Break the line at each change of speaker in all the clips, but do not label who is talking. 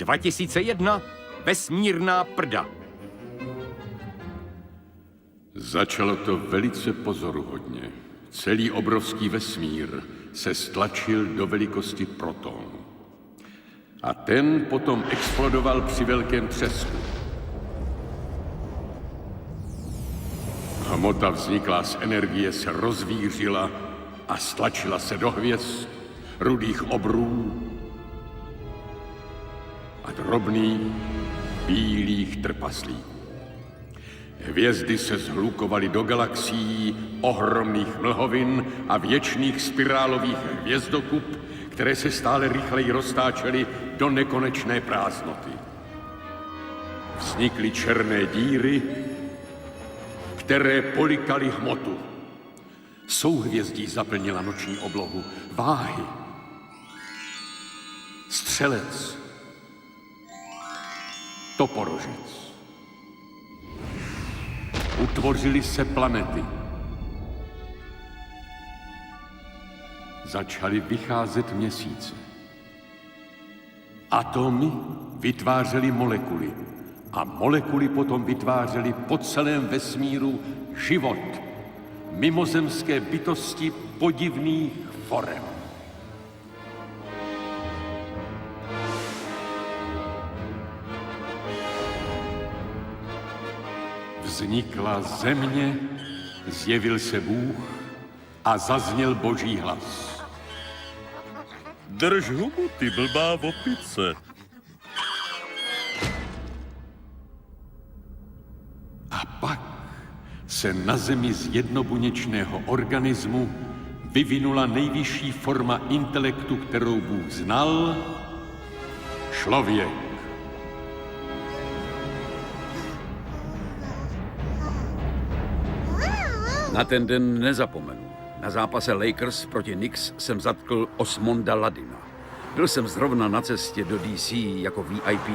2001 Vesmírná prda.
Začalo to velice pozoruhodně. Celý obrovský vesmír se stlačil do velikosti protonu. A ten potom explodoval při velkém třesku. Hmota vzniklá z energie se rozvířila a stlačila se do hvězd, rudých obrů a drobných bílých trpaslíků. Hvězdy se zhlukovaly do galaxií, ohromných mlhovin a věčných spirálových hvězdokup, které se stále rychleji roztáčely do nekonečné prázdnoty. Vznikly černé díry, které polikaly hmotu. Souhvězdí zaplnila noční oblohu, váhy, střelec, toporožec. Utvořily se planety. Začaly vycházet měsíce. Atomy vytvářely molekuly. A molekuly potom vytvářely po celém vesmíru život. Mimozemské bytosti podivných forem. Vznikla země, zjevil se Bůh a zazněl Boží hlas.
Drž hubu, ty blbá opice.
A pak se na Zemi z jednobuněčného organismu vyvinula nejvyšší forma intelektu, kterou Bůh znal, člověk.
Na ten den nezapomenu. Na zápase Lakers proti Knicks jsem zatkl Osmonda Ladina. Byl jsem zrovna na cestě do DC jako VIP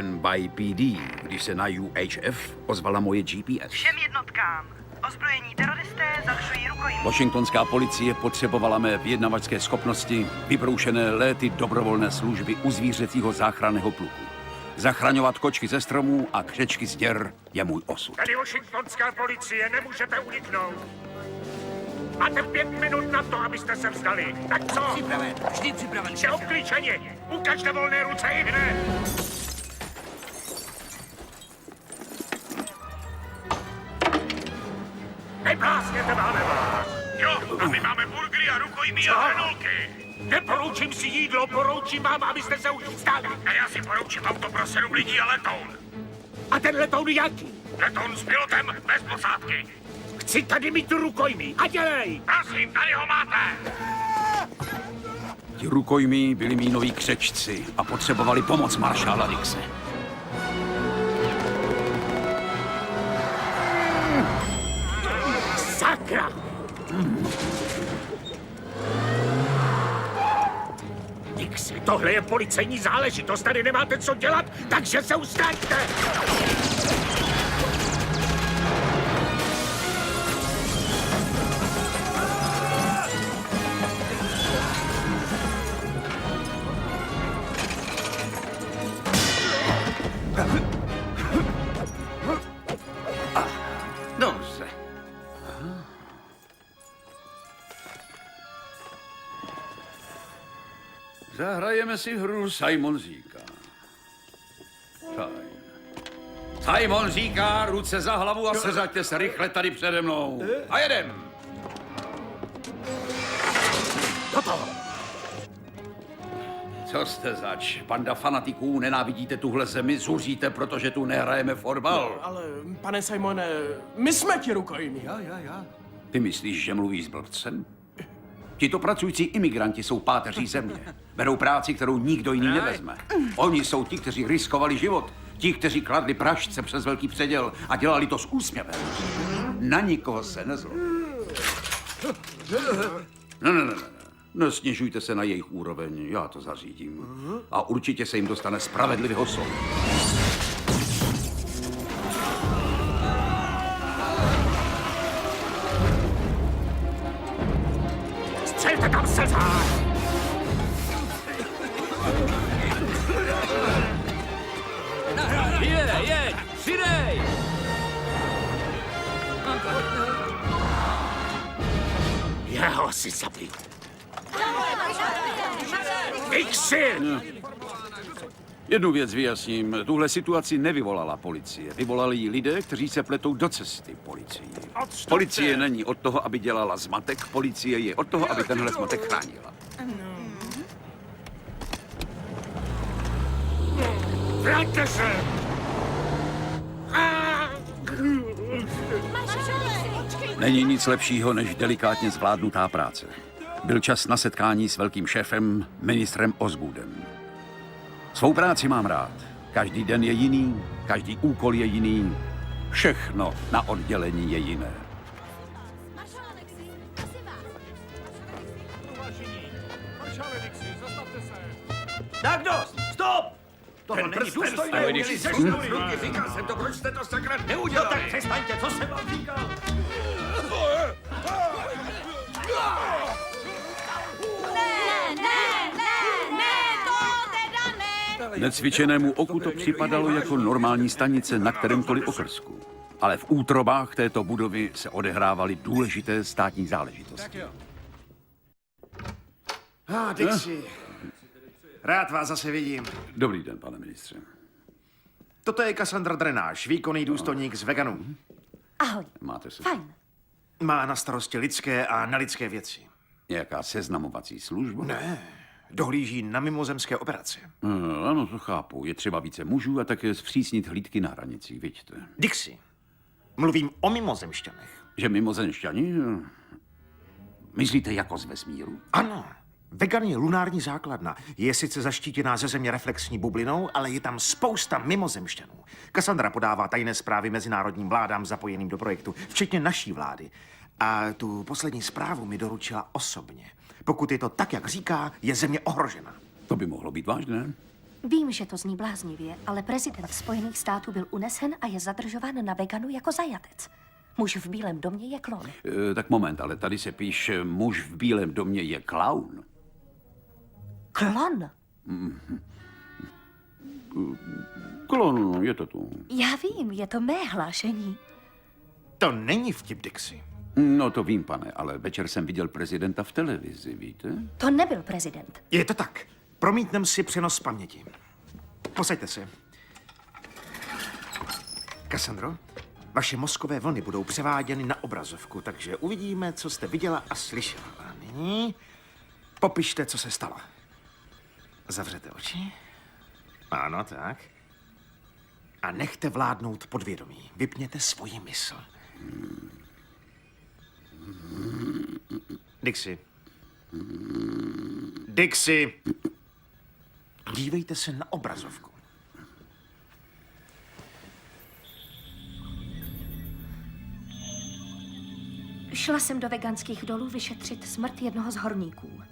NYPD, když se na UHF ozvala moje GPS.
Všem jednotkám. Ozbrojení teroristé zadržují rukojmí.
Washingtonská policie potřebovala mé vyjednavačské schopnosti, vybroušené léty dobrovolné služby u zvířecího záchranného pluku. Zachraňovat kočky ze stromů a křečky z děr je můj osud.
Tady washingtonská policie, nemůžete uniknout. Máte 5 minut na to, abyste se vzdali. Tak co?
Připraven, vždy připraven.
Jste obklíčeni. Ukažte volné ruce i hned. Neblásněte, máme vás. Jo, a my máme burgery a rukojmí a hranolky. Neporoučím si jídlo, poroučím vám, abyste se už vstali. A já si poroučím auto pro 7 lidí a letoun. A ten letoun jaký? Letoun s pilotem bez posádky. Chci tady mít tu rukojmí. A dělej! Prosím, tady ho máte!
Ti rukojmí byli mý noví křečci a potřebovali pomoc maršála Dixe.
Sakra! Dixie, tohle je policejní záležitost, tady nemáte co dělat, takže se ustaňte!
Dobře. Zahrajeme si hru Simon říká. Fajn. Simon říká, ruce za hlavu a seřaďte se rychle tady přede mnou. A jedem. Co jste zač? Banda fanatiků, nenávidíte tuhle zemi, zuříte, protože tu nehrajeme fotbal.
Ale, pane Simone, my jsme ti rukojmí.
Já. Ty myslíš, že mluvíš s blbcem? Tito pracující imigranti jsou páteří země. Berou práci, kterou nikdo jiný nevezme. Oni jsou ti, kteří riskovali život. Ti, kteří kladli pražce přes velký předěl a dělali to s úsměvem. Na nikoho se nezlob. Ne. Nesnižujte se na jejich úroveň, já to zařídím. A určitě se jim dostane spravedlivého soudu.
Střelte tam, Cezar!
jeď, přidej!
Já ho si zabiju. Dixie!
Jednu věc vyjasním. Tuhle situaci nevyvolala policie. Vyvolali ji lidé, kteří se pletou do cesty policii. Policie není od toho, aby dělala zmatek. Policie je od toho, aby tenhle zmatek chránila.
Vraťte se!
Není nic lepšího, než delikátně zvládnutá práce. Byl čas na setkání s velkým šéfem, ministrem Osgoodem. Svou práci mám rád. Každý den je jiný, každý úkol je jiný. Všechno na oddělení je jiné.
Tak dost! Stop! Tohle není důstojné.
Říkal jsem to, proč jste to sakra
No
neudělali?
tak přestaňte, co jsem vám říkal?
Necvičenému oku to připadalo jako normální stanice na kterémkoliv okrsku. Ale v útrobách této budovy se odehrávaly důležité státní záležitosti.
Dixie. Rád vás zase vidím.
Dobrý den, pane ministře.
Toto je Cassandra Drenáš, výkonný důstojník z Veganu.
Ahoj.
Máte se?
Fajn.
Má na starosti lidské a nelidské věci.
Nějaká seznamovací služba?
Ne, dohlíží na mimozemské operace.
Ano, to chápu. Je třeba více mužů a také zpřísnit hlídky na hranicích, vidíte.
Dixie, mluvím o mimozemšťanech.
Že mimozemšťani? Myslíte jako z vesmíru?
Ano, Vegan je lunární základna. Je sice zaštítěná ze země reflexní bublinou, ale je tam spousta mimozemšťanů. Cassandra podává tajné zprávy mezinárodním vládám zapojeným do projektu, včetně naší vlády. A tu poslední zprávu mi doručila osobně. Pokud je to tak, jak říká, je země ohrožena.
To by mohlo být vážné.
Vím, že to zní bláznivě, ale prezident Spojených států byl unesen a je zadržován na Veganu jako zajatec. Muž v bílém domě je klon.
Tak moment, ale tady se píše, muž v bílém domě je klaun.
Klon?
Klon, je to tu.
Já vím, je to mé hlášení.
To není vtip, Dixie.
No to vím, pane, ale večer jsem viděl prezidenta v televizi, víte?
To nebyl prezident.
Je to tak. Promítnem si přenos paměti. Posaďte se. Cassandro, vaše mozkové vlny budou převáděny na obrazovku, takže uvidíme, co jste viděla a slyšela. A nyní popište, co se stalo. Zavřete oči. Ano, tak. A nechte vládnout podvědomí. Vypněte svoji mysl. Dixie. Dixie. Dívejte se na obrazovku.
Šla jsem do veganských dolů vyšetřit smrt jednoho z horníků.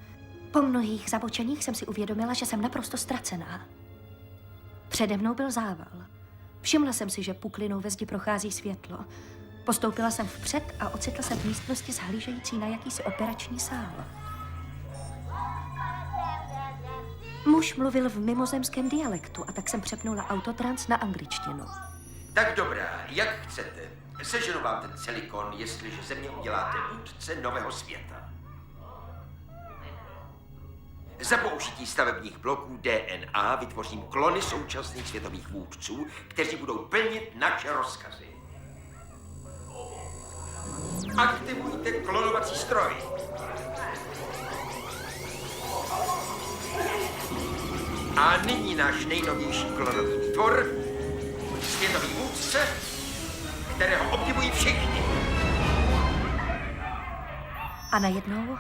Po mnohých zabočeních jsem si uvědomila, že jsem naprosto ztracená. Přede mnou byl zával. Všimla jsem si, že puklinou ve zdi prochází světlo. Postoupila jsem vpřed a ocitla se v místnosti zhlížející na jakýsi operační sál. Muž mluvil v mimozemském dialektu a tak jsem přepnula autotrans na angličtinu.
Tak dobrá, jak chcete. Seženu vám ten silikon, jestliže ze mě uděláte vůdce nového světa. Za použití stavebních bloků DNA vytvořím klony současných světových vůdců, kteří budou plnit naše rozkazy. Aktivujte klonovací stroj. A nyní náš nejnovější klonový tvor, světový vůdce, kterého obdivují všichni.
A najednou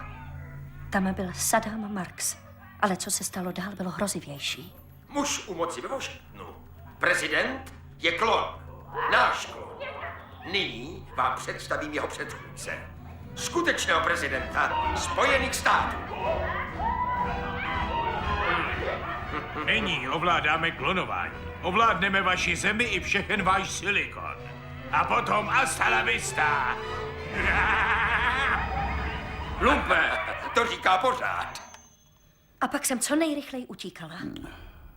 tam byl Saddam Marx. Ale co se stalo dál, bylo hrozivější.
Muž u moci ve Washingtonu. Prezident je klon. Náš klon. Nyní vám představím jeho předchůdce. Skutečného prezidenta Spojených států.
Nyní ovládáme klonování. Ovládneme vaši zemi i všechen váš silikon. A potom hasta la vista.
Lumpe, to říká pořád.
A pak jsem co nejrychleji utíkala.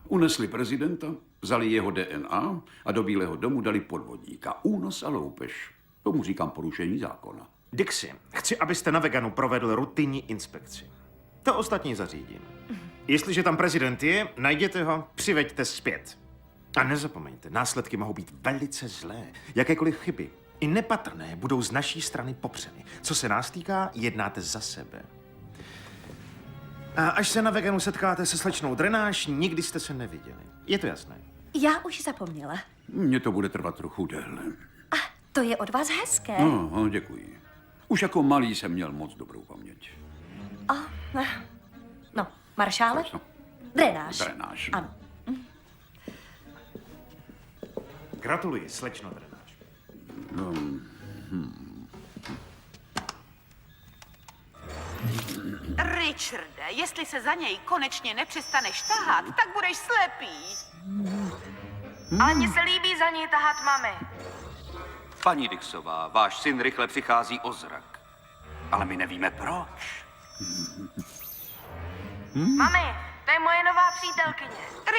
Unesli prezidenta, vzali jeho DNA a do Bílého domu dali podvodníka. Únos a loupež. Tomu říkám porušení zákona.
Dixie, chci, abyste na Veganu provedl rutinní inspekci. To ostatní zařídím. Jestliže tam prezident je, najděte ho, přiveďte zpět. A nezapomeňte, následky mohou být velice zlé. Jakékoliv chyby, i nepatrné, budou z naší strany popřeny. Co se nás týká, jednáte za sebe. A až se na Veganu setkáte se slečnou Drenáš, nikdy jste se neviděli. Je to jasné?
Já už zapomněla.
Mně to bude trvat trochu déle.
A to je od vás hezké.
No, děkuji. Už jako malý jsem měl moc dobrou paměť.
No, maršále?
Co?
Drenáž.
Drenáž.
Ano.
Gratuluji, slečno Drenáš.
Richarde, jestli se za něj konečně nepřestaneš tahat, tak budeš slepý. Ale mně se líbí za něj tahat mami.
Paní Dixová, váš syn rychle přichází o zrak. Ale my nevíme proč.
Mami, to je moje nová přítelkyně.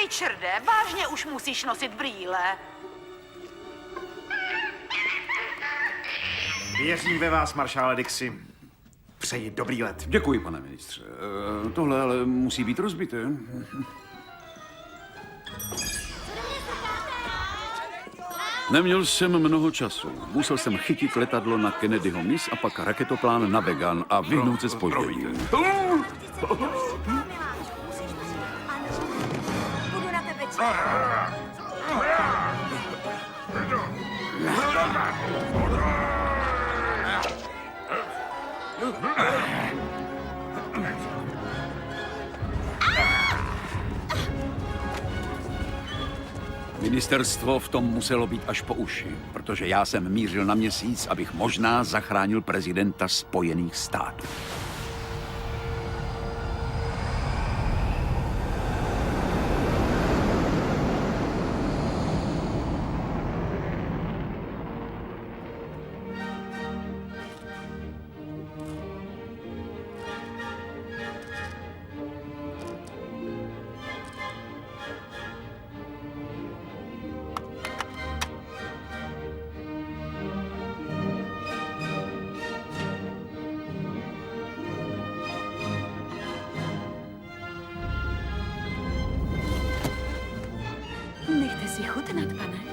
Richarde, vážně už musíš nosit brýle.
Věřím ve vás, maršále Dixie. Přeji dobrý let.
Děkuji, pane ministře. Tohle ale musí být rozbité. Neměl jsem mnoho času. Musel jsem chytit letadlo na Kennedyho mys a pak raketoplán na Vegan a vyhnout se zpoždění.
Budu na tebe čekat.
Ministerstvo v tom muselo být až po uši, protože já jsem mířil na Měsíc, abych možná zachránil prezidenta Spojených států.
Nechte si chutnat, pane.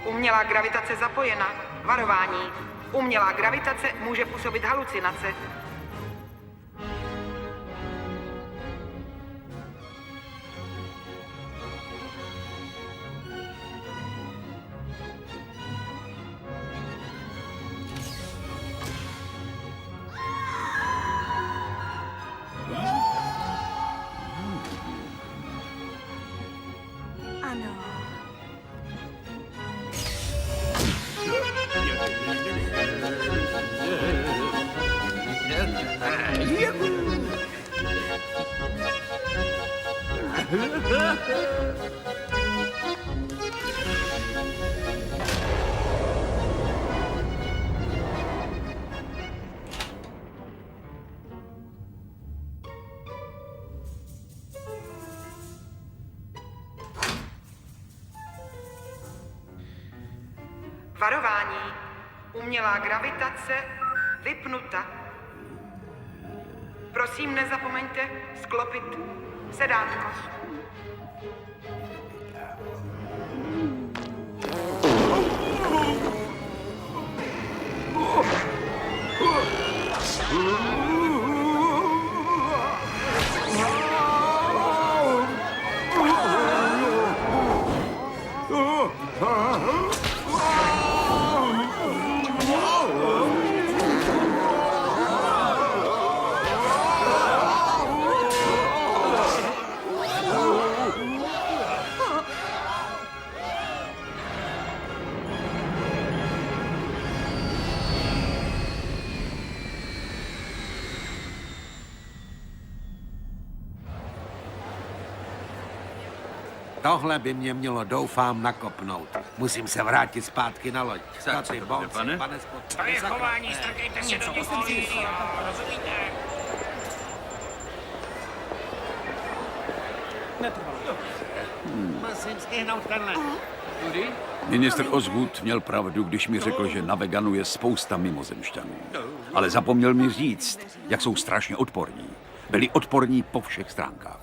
Umělá gravitace zapojena. Varování. Umělá gravitace může působit halucinace. Ano. Varování. Umělá gravitace vypnuta. Prosím, nezapomeňte sklopit sedátko.
Tohle by mě mělo, doufám, nakopnout. Musím se vrátit zpátky na loď.
Tak, co to bude, pane?
To je chování, strkejte se do těch kolí, rozumíte?
Musím stihnout tenhle.
Ministr Osgood měl pravdu, když mi řekl, že na Veganu je spousta mimozemšťanů. Ale zapomněl mi říct, jak jsou strašně odporní. Byli odporní po všech stránkách.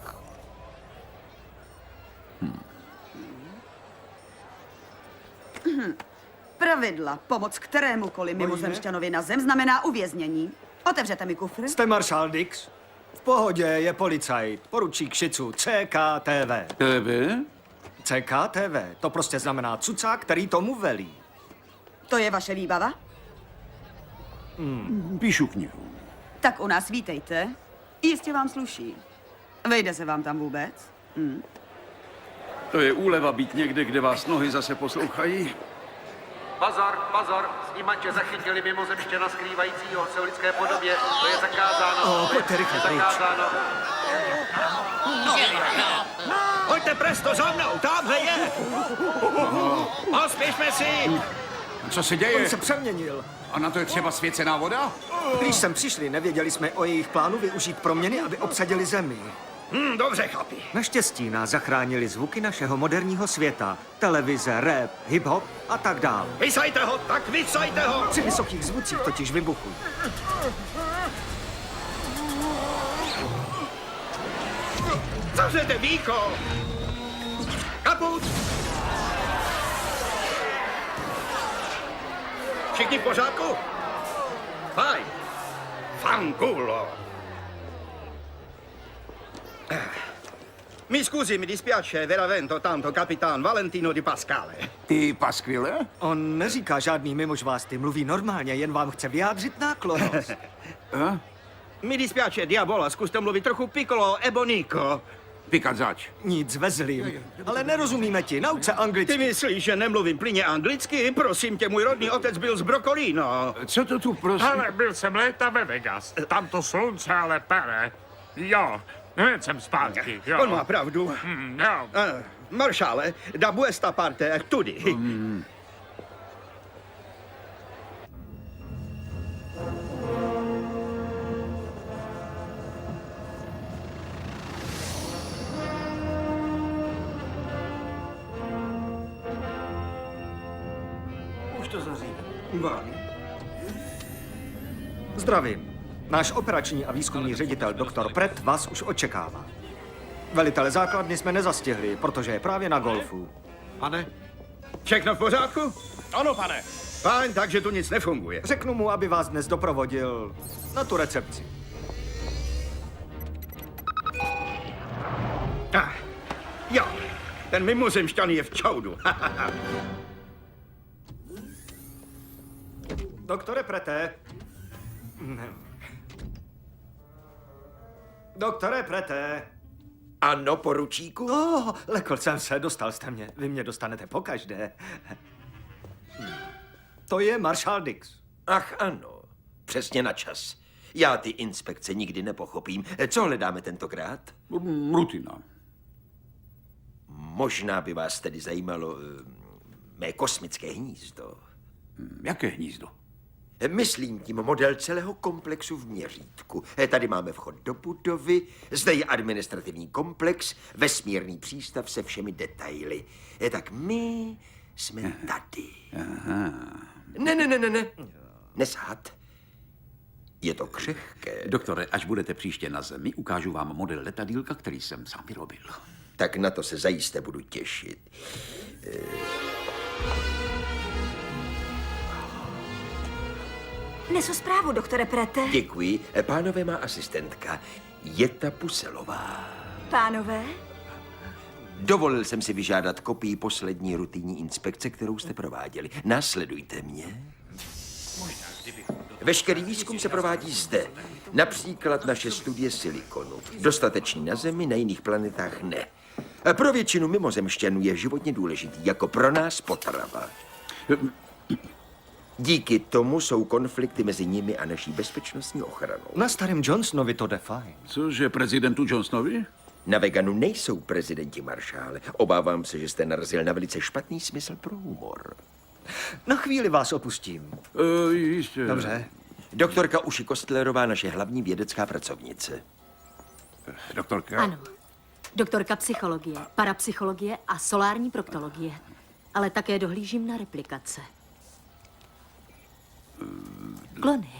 Pravidla. Pomoc kterémukoliv mimozemšťanovi na zem znamená uvěznění. Otevřete mi kufr.
Jste maršál Dix? V pohodě, je policajt. Poručík Šicu, CKTV.
TV?
CKTV, to prostě znamená cucák, který tomu velí.
To je vaše výbava?
Píšu knihu.
Tak u nás vítejte. Jistě vám sluší. Vejde se vám tam vůbec?
To je úleva být někde, kde vás nohy zase poslouchají.
Pozor, pozor, snímače zachytili mimozemštěna skrývajícího se v lidské podobě. To je zakázáno.
Pojďte rychle pryč.
Zakázáno.
Pojďte presto za mnou, tamhle je! Pospěšme si!
Co se
On
děje?
se přeměnil.
A na to je třeba svěcená voda?
Když sem přišli, nevěděli jsme o jejich plánu využít proměny, aby obsadili zemi.
Dobře, chlapi.
Naštěstí nás zachránili zvuky našeho moderního světa. Televize, rap, hip-hop a tak dál.
Vysajte ho, tak vysajte ho!
Při vysokých zvucích totiž vybuchují.
Zavřete víko! Kaput! Všichni v pořádku? Fajn. Fanculo. Mi scusi, mi dispiace veramente tanto, capitán Valentino di Pascale.
Ty paskvile?
On neříká žádný mimož vás, ty mluví normálně, jen vám chce vyjádřit náklonnost.
Mi dispiace, diabola, zkuste mluvit trochu piccolo e bonico.
Pikat zač.
Nic vezlým. Ale nerozumíme ti, nauč se
Ty
anglicky.
myslíš, že nemluvím plyně anglicky? Prosím tě, můj rodný otec byl z Brokolíno.
Co to tu prosím?
Ale byl jsem léta ve Vegas. Tam to slunce ale pere. Jo, hned jsem zpátky, jo. On má pravdu. Jo. Maršále, da buesta parte tudy.
Už to zařídí. Zdravím. Náš operační a výzkumný ředitel doktor Pratt vás už očekává. Velitele základny jsme nezastihli, protože je právě na golfu.
Pane?
Všechno v pořádku?
Ano, pane.
Fajn, takže tu nic nefunguje.
Řeknu mu, aby vás dnes doprovodil na tu recepci.
Jo, ten mimozemšťan je v čaudu.
Doktore Prete. Doktore Prete.
Ano, poručíku?
Lekl jsem se, dostal jste mě. Vy mě dostanete pokaždé. To je maršál Dix.
Ach ano, přesně na čas. Já ty inspekce nikdy nepochopím. Co hledáme tentokrát?
Rutina.
Možná by vás tedy zajímalo mé kosmické hnízdo.
Jaké hnízdo?
Myslím tím model celého komplexu v měřítku. Tady máme vchod do budovy, zde je administrativní komplex, vesmírný přístav se všemi detaily. Tak my jsme tady. Ne. Nesát. Je to křehké.
Doktore, až budete příště na Zemi, ukážu vám model letadýlka, který jsem sám vyrobil.
Tak na to se zajisté budu těšit.
Nesu zprávu, doktore Prete.
Děkuji. Pánové, má asistentka Jeta Puselová.
Pánové?
Dovolil jsem si vyžádat kopii poslední rutinní inspekce, kterou jste prováděli. Následujte mě. Veškerý výzkum se provádí zde. Například naše studie silikonu. Dostatečný na Zemi, na jiných planetách ne. Pro většinu mimozemšťanů je životně důležitý, jako pro nás potrava. Díky tomu jsou konflikty mezi nimi a naší bezpečnostní ochranou.
Na starém Johnsonovi to jde fajn.
Cože, prezidentu Johnsonovi?
Na Veganu nejsou prezidenti maršále. Obávám se, že jste narazil na velice špatný smysl pro humor.
Na chvíli vás opustím.
Jistě.
Dobře.
Doktorka Uši Kostlerová, naše hlavní vědecká pracovnice.
Doktorka?
Ano. Doktorka psychologie, parapsychologie a solární proktologie. Ale také dohlížím na replikace. Klony.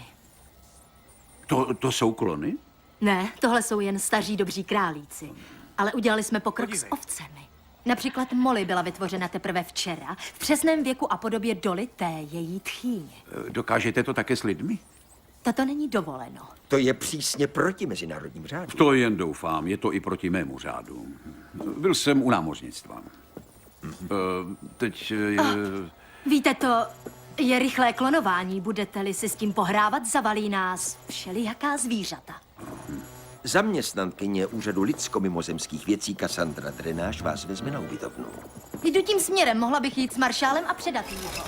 To jsou klony?
Ne, tohle jsou jen staří dobří králíci. Ale udělali jsme pokrok s ovcemi. Například Molly byla vytvořena teprve včera, v přesném věku a podobě Dolly té její tchýně.
Dokážete to také s lidmi?
Tato není dovoleno.
To je přísně proti mezinárodním řádům.
To jen doufám, je to i proti mému řádu. Byl jsem u námořnictva. Teď je...
Víte, to je rychlé klonování. Budete-li si s tím pohrávat, zavalí nás všelijaká zvířata.
Zaměstnankyně úřadu lidsko-mimozemských věcí Cassandra Drenáš vás vezme na ubytovnu.
Jdu tím směrem, mohla bych jít s maršálem a předat jí ho.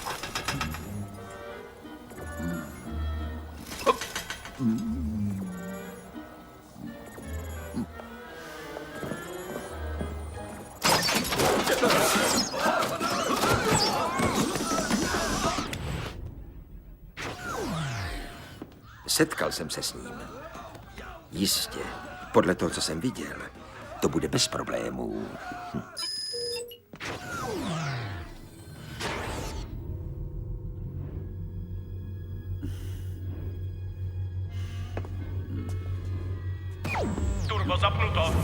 Setkal jsem se s ním. Jistě, podle toho, co jsem viděl, to bude bez problémů.
Turbo zapnuto.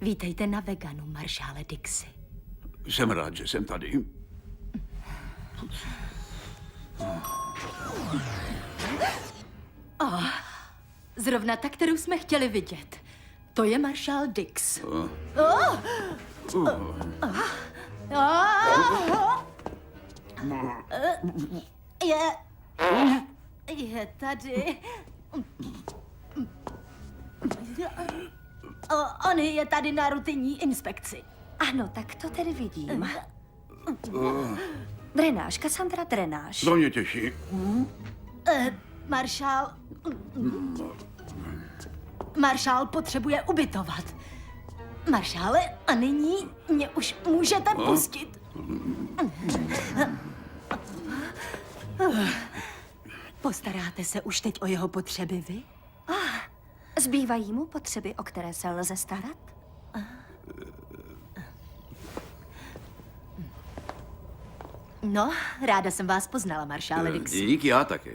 Vítejte na Veganu, maršále Dixie.
Jsem rád, že jsem tady.
Zrovna ta, kterou jsme chtěli vidět. To je maršál Dix. Je tady. On je tady na rutinní inspekci.
Ano, tak to tedy vidím. Drenáž, Cassandra Drenáž.
To mě těší.
Maršál potřebuje ubytovat. Maršále, a nyní mě už můžete pustit. Postaráte se už teď o jeho potřeby vy?
Zbývají mu potřeby, o které se lze starat?
No, ráda jsem vás poznala, maršále Dixie.
Díky, já také.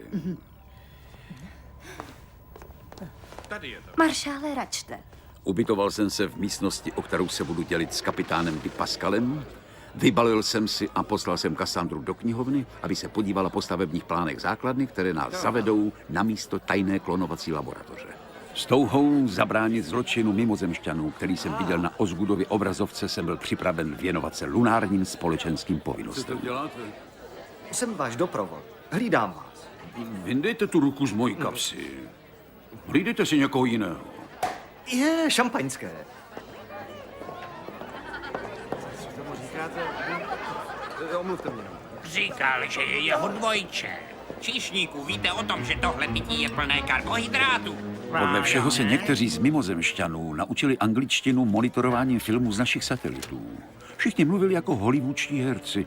Maršále, račte.
Ubytoval jsem se v místnosti, o kterou se budu dělit s kapitánem Di Pascalem. Vybalil jsem si a poslal jsem Cassandru do knihovny, aby se podívala po stavebních plánech základny, které nás zavedou na místo tajné klonovací laboratoře. S touhou zabránit zločinu mimozemšťanů, který jsem viděl na Osgoodově obrazovce, jsem byl připraven věnovat se lunárním společenským povinnostem. Co to děláte?
Jsem váš doprovod. Hlídám vás.
Vyndejte tu ruku z mojí kapsy. Hlídejte si někoho jiného.
Je šampaňské. Omluvte mě.
Říkal, že je jeho dvojče. Číšníků, víte o tom, že tohle pití je plné karbohydrátů?
Podle všeho se někteří z mimozemšťanů naučili angličtinu monitorováním filmů z našich satelitů. Všichni mluvili jako hollywoodští herci.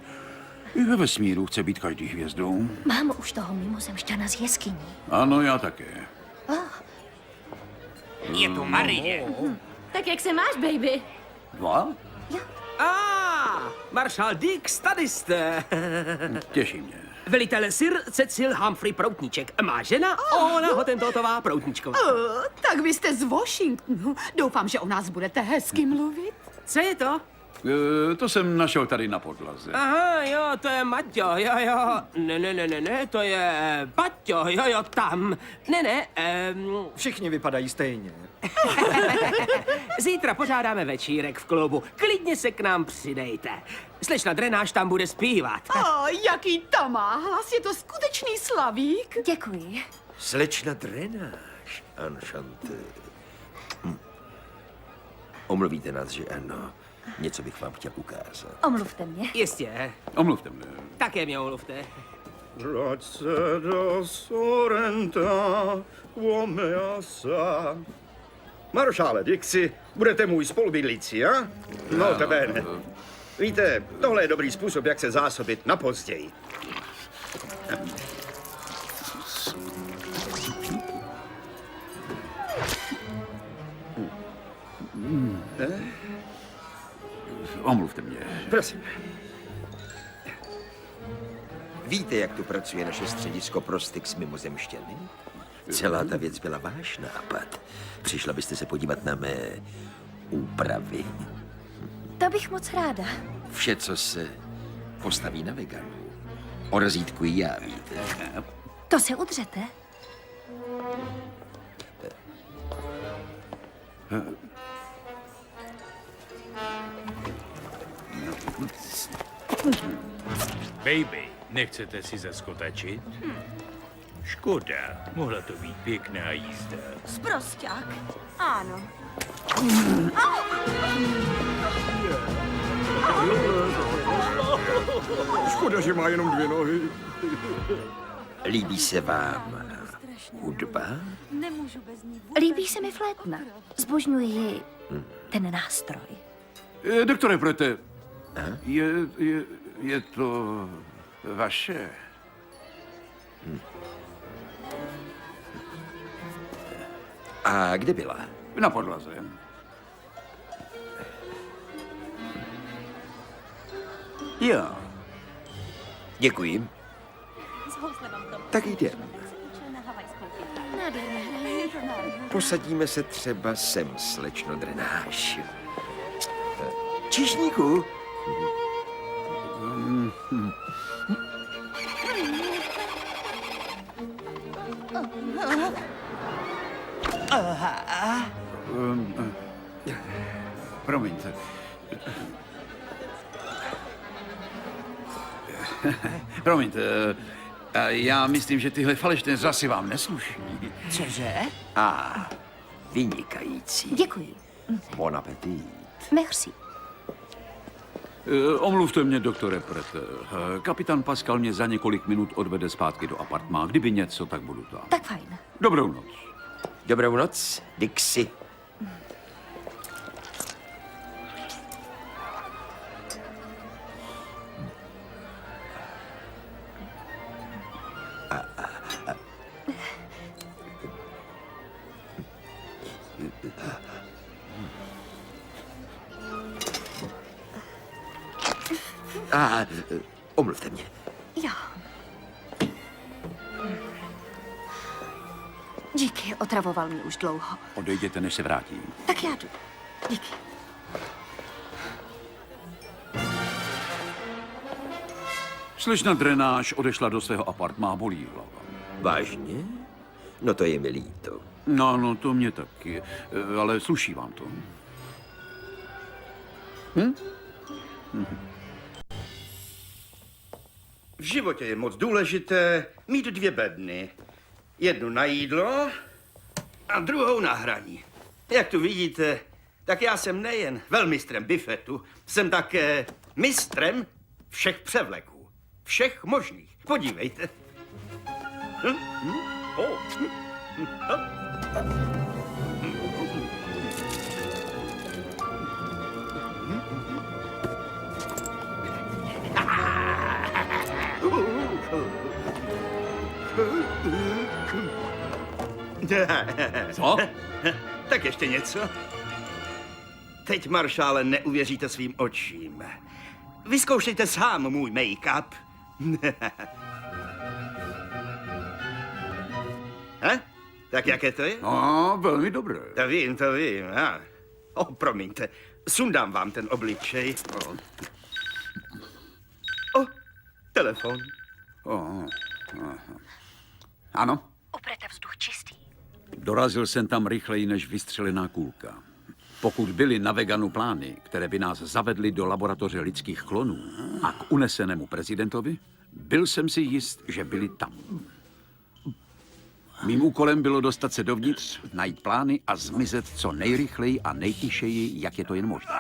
I ve vesmíru chce být každý hvězdou.
Mám už toho mimozemšťana z jeskyní.
Ano, já také.
Je tu Marie.
Tak jak se máš, baby?
Dva?
Maršál Dix, tady jste.
Těší mě.
Velitel Sir Cecil Humphrey Proutníček. Má žena, ona hotentotová Proutníčková.
Tak vy jste z Washingtonu. Doufám, že o nás budete hezky mluvit.
Co je to?
To jsem našel tady na podlaze.
Aha, jo, to je Maťo, jo. Ne, to je Paťo, jo, tam. Ne,
Všichni vypadají stejně.
Zítra pořádáme večírek v klubu. Klidně se k nám přidejte. Slečna Drenáš tam bude zpívat.
Jaký tam má hlas, je to skutečný slavík.
Děkuji.
Slečna Drenáš, enchanté. Omluvíte nás, že ano. Něco bych vám chtěl ukázat.
Omluvte mě.
Jistě,
Omluvte mne.
také mě omluvte.
Vrať se do Sorrenta, Womeasa. Maršále Dixi, budete můj spolubydlící, a? No, tebe ne. Víte, tohle je dobrý způsob, jak se zásobit na později.
Omluvte mě.
Prosím.
Víte, jak tu pracuje naše středisko pro styk s mimozemšťany? Celá ta věc byla váš nápad. Přišla byste se podívat na mé úpravy.
To bych moc ráda.
Vše, co se postaví na veganu. Orazítkuji já, víte.
To se udřete?
Baby, nechcete si zaskotečit? Škoda, mohla to být pěkná jízda.
Sprosťák. Ano.
Škoda, že má jenom 2 nohy.
Líbí se vám hudba?
Líbí se mi flétna. Zbožňuji ten nástroj.
Doktore Prete, je to vaše?
A kde byla?
Na podlaze. Jo.
Děkuji. Tak jdem. Posadíme se třeba sem, slečno Drenáš. Číšníku.
Promiňte. Promiňte, já myslím, že tyhle falešné řasy vám nesluší.
Cože?
Vynikající.
Děkuji.
Bon appétit.
Merci.
Omluvte mě, doktore Prete. Kapitán Pascal mě za několik minut odvede zpátky do apartmá. Kdyby něco, tak budu tam.
Tak fajn.
Dobrou noc.
Dobrou noc, Dixi. Omluvte mě.
Jo. Díky, otravoval mě už dlouho.
Odejděte, než se vrátím.
Tak já jdu. Díky.
Slečna Drenáš odešla do svého apartmá, bolí hlava.
Vážně? No to je mi líto.
No, to mě taky. Ale sluší vám to.
V životě je moc důležité mít 2 bedny. Jednu na jídlo a druhou na hraní. Jak tu vidíte, tak já jsem nejen velmistrem bifetu, jsem také mistrem všech převleků. Všech možných. Podívejte.
Co? Tak ještě něco? Teď, maršále, neuvěříte svým očím. Vyzkoušejte sám můj make-up. Tak jaké to je?
No, velmi dobré.
To vím. Promiňte, sundám vám ten obličej. Telefon.
Ano?
Uprete vzduch čistý.
Dorazil jsem tam rychleji než vystřelená kůlka. Pokud byly na Veganu plány, které by nás zavedly do laboratoře lidských klonů a k unesenému prezidentovi, byl jsem si jist, že byli tam. Mým úkolem bylo dostat se dovnitř, najít plány a zmizet co nejrychleji a nejtišeji, jak je to jen možné.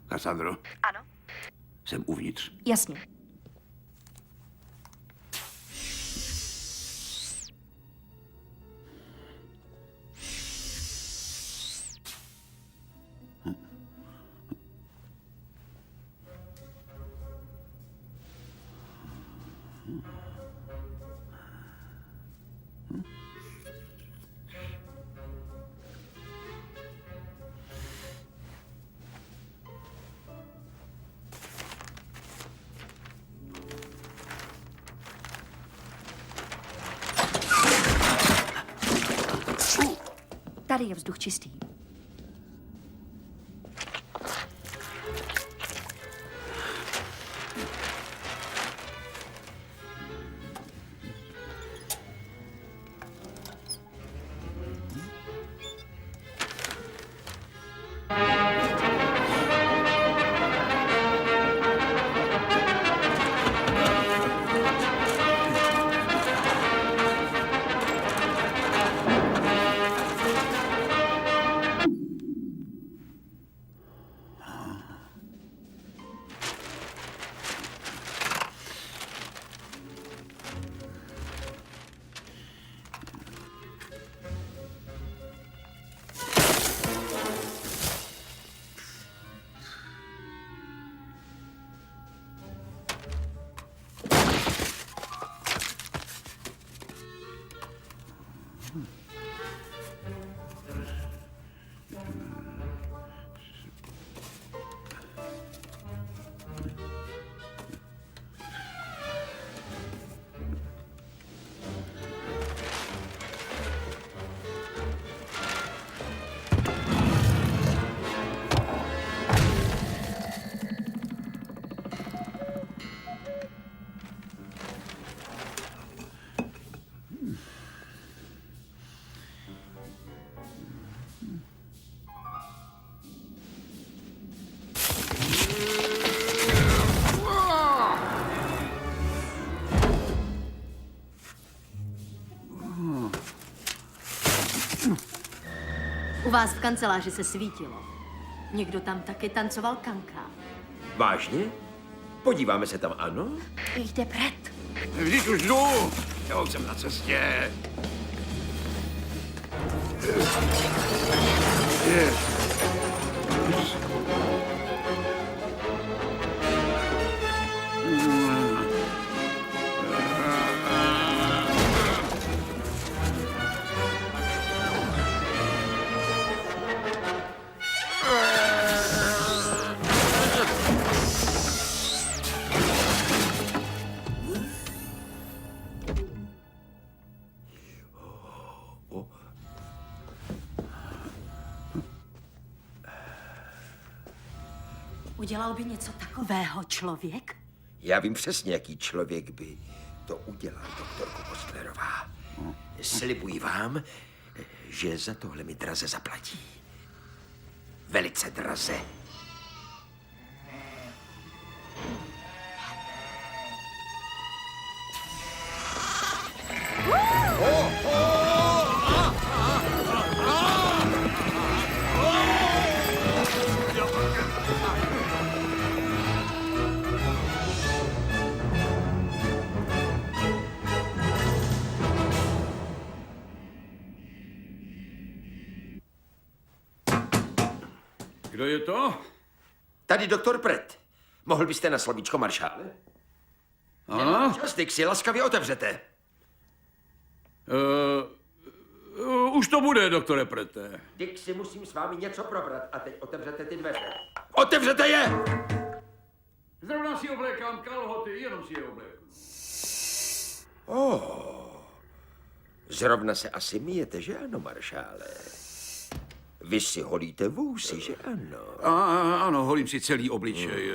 Cassandro?
Ano?
Jsem uvnitř.
Jasně. Tady je vzduch čistý.
U vás v kanceláři se svítilo. Někdo tam taky tancoval kanka.
Vážně? Podíváme se tam, ano?
Jde Brett.
Vždyť už jdu! Já už jsem na cestě.
Udělal by něco takového člověk?
Já vím přesně, jaký člověk by to udělal, doktorko Kostlerová. Slibuji vám, že za tohle mi draze zaplatí. velice draze.
Kdo je to?
Tady doktor Pratt. Mohl byste na slovíčko, maršále?
Ano?
Čas, Dixi, laskavě otevřete.
Už to bude, doktore Prete.
Dixi, musím s vámi něco probrat a teď otevřete ty dveře. Otevřete je!
Zrovna si oblékám kalhoty, jenom si je obléknu.
Zrovna se asi myjete, že ano, maršále? Vy si holíte vousy, že ano?
Ano, holím si celý obličej.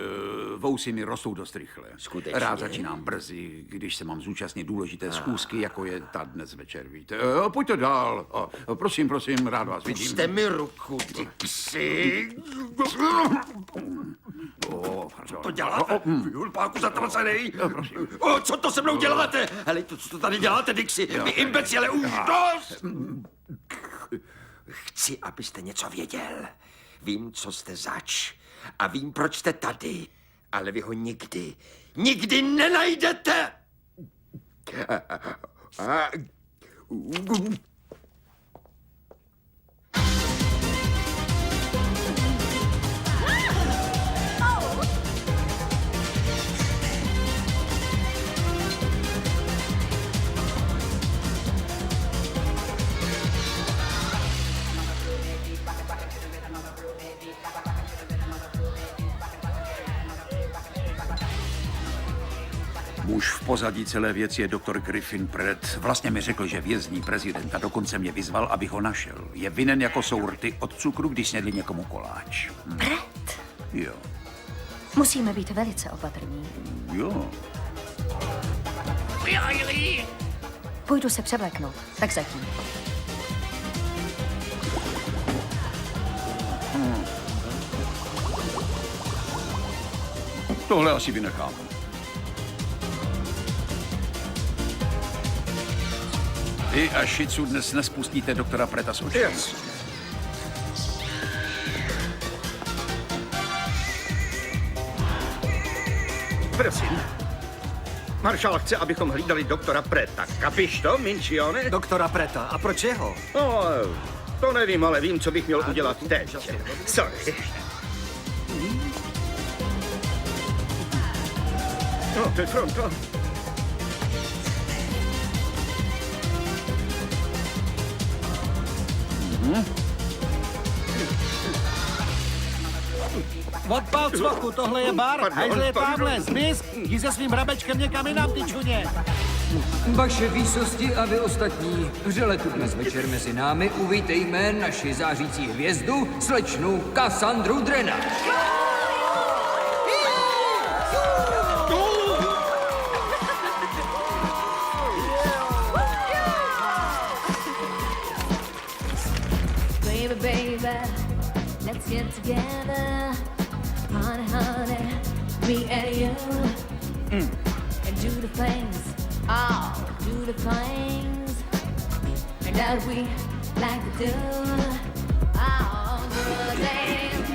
Vousy mi rostou dost rychle.
Skutečně?
Rád začínám brzy, když se mám zúčastnit důležité schůzky, jako je ta dnes večer, víte. Pojďte dál. Prosím, rád vás vidím.
Puste mi ruku, Dixi. Co to děláte? Julpáku zatracený. Co to se mnou děláte? Hele, co tady děláte, Dixi? Vy imbecile, už dost! Chci, abyste něco věděl. Vím, co jste zač. A vím, proč jste tady. Ale vy ho nikdy nenajdete!
Muž v pozadí celé věci je doktor Griffin Pratt. Vlastně mi řekl, že vězní prezidenta, dokonce mě vyzval, abych ho našel. Je vinen jako jsou rty od cukru, když snědli někomu koláč.
Pratt?
Jo.
Musíme být velice opatrní.
Jo.
Půjdu se převléknout, tak zatím.
Tohle asi vynechám. Vy a Šicu dnes nespustíte doktora Preta z očí.
Yes. Prosím. Maršál chce, abychom hlídali doktora Preta. Kapiš to, Mincione? Doktora Preta. A proč jeho? No, to nevím, ale vím, co bych měl udělat teď. Sorry. No, to je fronto.
Odpal cvoku, tohle je bar, hajzle je tamhle, zmiz, jdi se svým hrabečkem někam jinam, ty čuně.
Vaše výsosti a vy ostatní, vřele tu dnes večer mezi námi uvítejme naši zářící hvězdu, slečnu Cassandru Drena.
Baby, baby, let's get together. Honey, honey, me and you. And do the things, do the things that we like to do. Do the dance,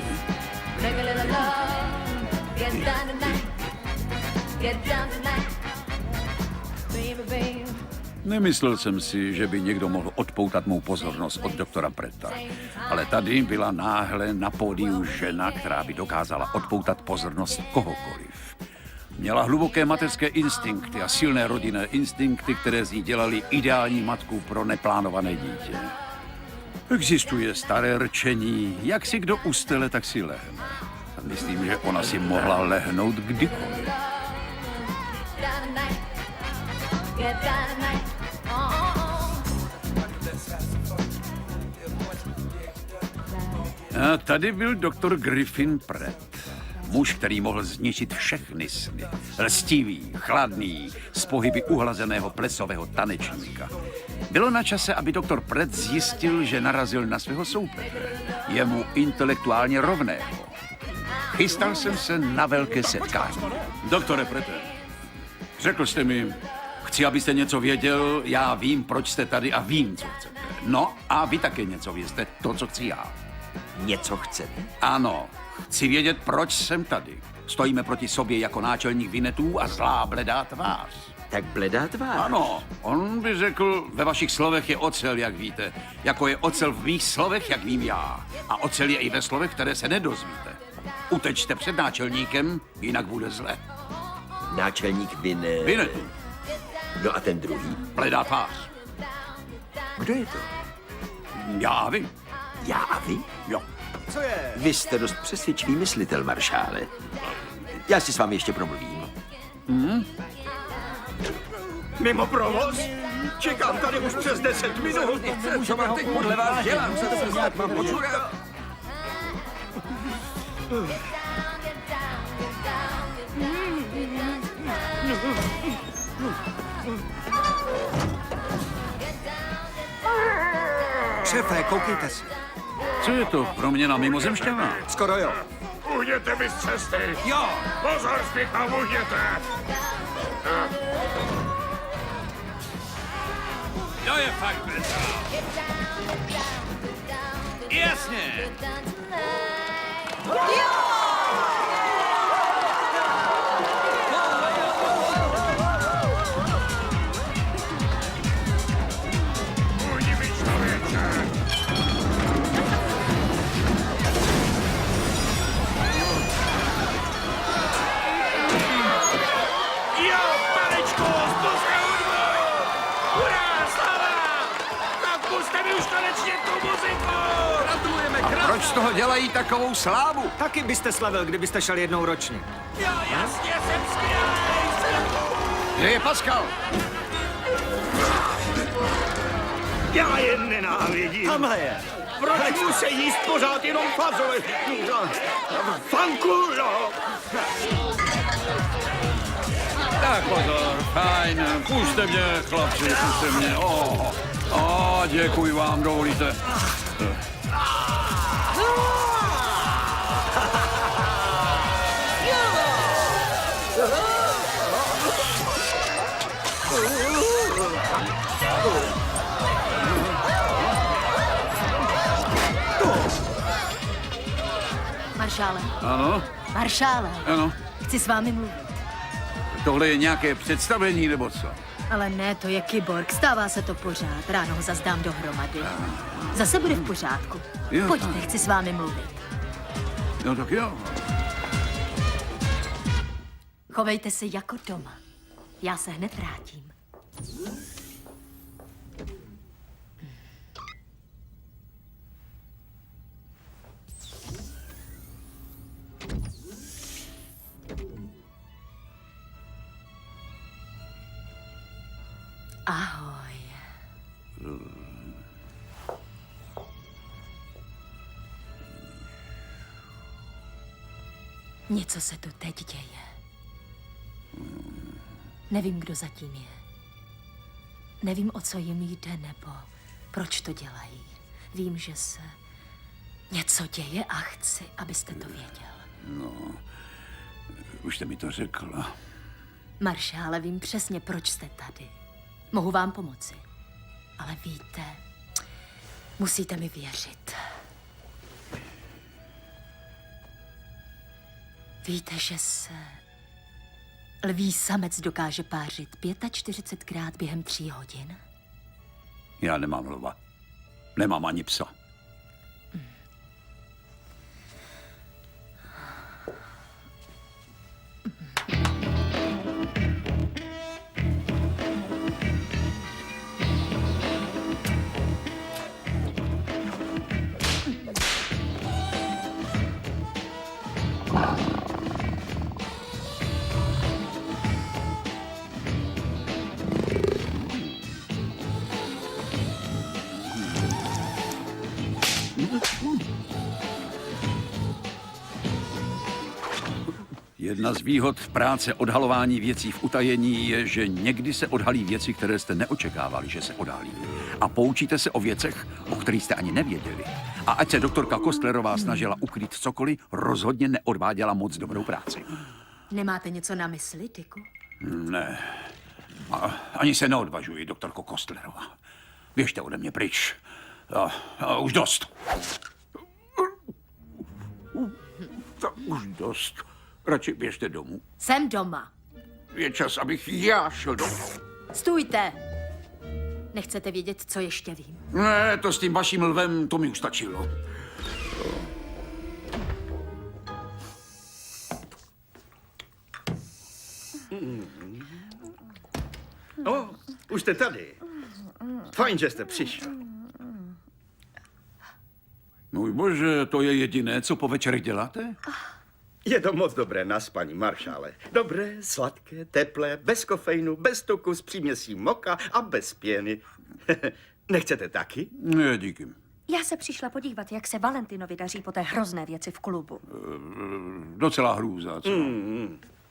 make a little love. Get down tonight, get down tonight. Baby, baby.
Nemyslel jsem si, že by někdo mohl odpoutat mou pozornost od doktora Preta. Ale tady byla náhle na pódiu žena, která by dokázala odpoutat pozornost kohokoliv. Měla hluboké mateřské instinkty a silné rodinné instinkty, které z ní dělaly ideální matku pro neplánované dítě. Existuje staré rčení, jak si kdo ustele, tak si lehne. A myslím, že ona si mohla lehnout kdykoliv. A tady byl doktor Griffin Pratt. Muž, který mohl zničit všechny sny. Lstivý, chladný, z pohyby uhlazeného plesového tanečníka. Bylo na čase, aby doktor Pratt zjistil, že narazil na svého soupeře. Je mu intelektuálně rovného. Chystal jsem se na velké setkání. Doktore Pratte, řekl jste mi, chci, abyste něco věděl, já vím, proč jste tady a vím, co chcete. No a vy také něco vězte, to, co chci já.
Něco chcete?
Ano, chci vědět, proč jsem tady. Stojíme proti sobě jako náčelník Vinetů a zlá bledá tvář.
Tak bledá tvář?
Ano, on by řekl, ve vašich slovech je ocel, jak víte. Jako je ocel v mých slovech, jak vím já. A ocel je i ve slovech, které se nedozvíte. Utečte před náčelníkem, jinak bude zle.
Náčelník
Vinetů.
No a ten druhý?
Bledá tvář.
Kdo je to?
Já a vy.
Já a vy?
Jo.
Co je? Vy jste dost přesvědčivý myslitel, maršále. Já si s vámi ještě promluvím.
Mimo provoz? Čekám tady už přes 10 minut.
Co mám teď podle vás dělat? Mám počurat?
Šéfe, koukejte se.
Co je to? Proměna mimozemšťana?
Skoro jo.
Uhněte mi z cesty.
Jo.
Pozor, spěchám, uhněte.
To je fakt Petra. Jasně.
Uhni mi, člověče. Jo, panečku, zpuste hudbu! Hurá, slava! Tak puste mi už konečně tu muziku!
Gratulujeme,
A proč z toho dělají takovou slávu?
Taky byste slavil, kdybyste šel jednou ročně.
Jo, jasně, jsem skvělej!
Kde je Pascal?
Já je nenávidím.
Tamhle je.
Proč musí jíst pořád jenom fazole? Fankulo!
Tak pozor, fajn, pušte mě, chlapci, pušte mě. Děkuji vám, dovolíte.
Maršále.
Ano?
Maršále.
Ano.
Chci s vámi mluvit.
Tohle je nějaké představení, nebo co?
Ale ne, to je kyborg. Stává se to pořád. Ráno ho zas dám dohromady. Zase bude v pořádku.
Jo,
Pojďte,
tak.
chci s vámi mluvit.
No tak jo.
Chovejte se jako doma. Já se hned vrátím. Ahoj. Něco se tu teď děje. Nevím, kdo zatím je. Nevím, o co jim jde, nebo proč to dělají. Vím, že se něco děje a chci, abyste to věděl.
No, už jste mi to řekla.
Maršále, vím přesně, proč jste tady. Mohu vám pomoci. Ale víte, musíte mi věřit. Víte, že se lví samec dokáže pářit 45krát během 3 hodin?
Já nemám lva. Nemám ani psa. Jedna z výhod práce odhalování věcí v utajení je, že někdy se odhalí věci, které jste neočekávali, že se odhalí. A poučíte se o věcech, o kterých jste ani nevěděli. A ať se doktorka Kostlerová snažila ukrýt cokoliv, rozhodně neodváděla moc dobrou práci.
Nemáte něco na mysli, Diku?
Ne. Ani se neodvažuji, doktorko Kostlerová. Běžte ode mě pryč. Už dost. Už dost. Radši běžte domů.
Jsem doma.
Je čas, abych já šel domů.
Stůjte! Nechcete vědět, co ještě vím?
Ne, to s tím vaším lvem, to mi už stačilo.
Už jste tady. Fajn, že jste přišel.
Můj bože, to je jediné, co po večerech děláte?
Je to moc dobré na spaní, maršále. Dobré, sladké, teplé, bez kofeinu, bez tuku, s příměsí moka a bez pěny. Nechcete taky?
Ne, díky.
Já se přišla podívat, jak se Valentinovi daří po té hrozné věci v klubu.
Docela hrůza, co?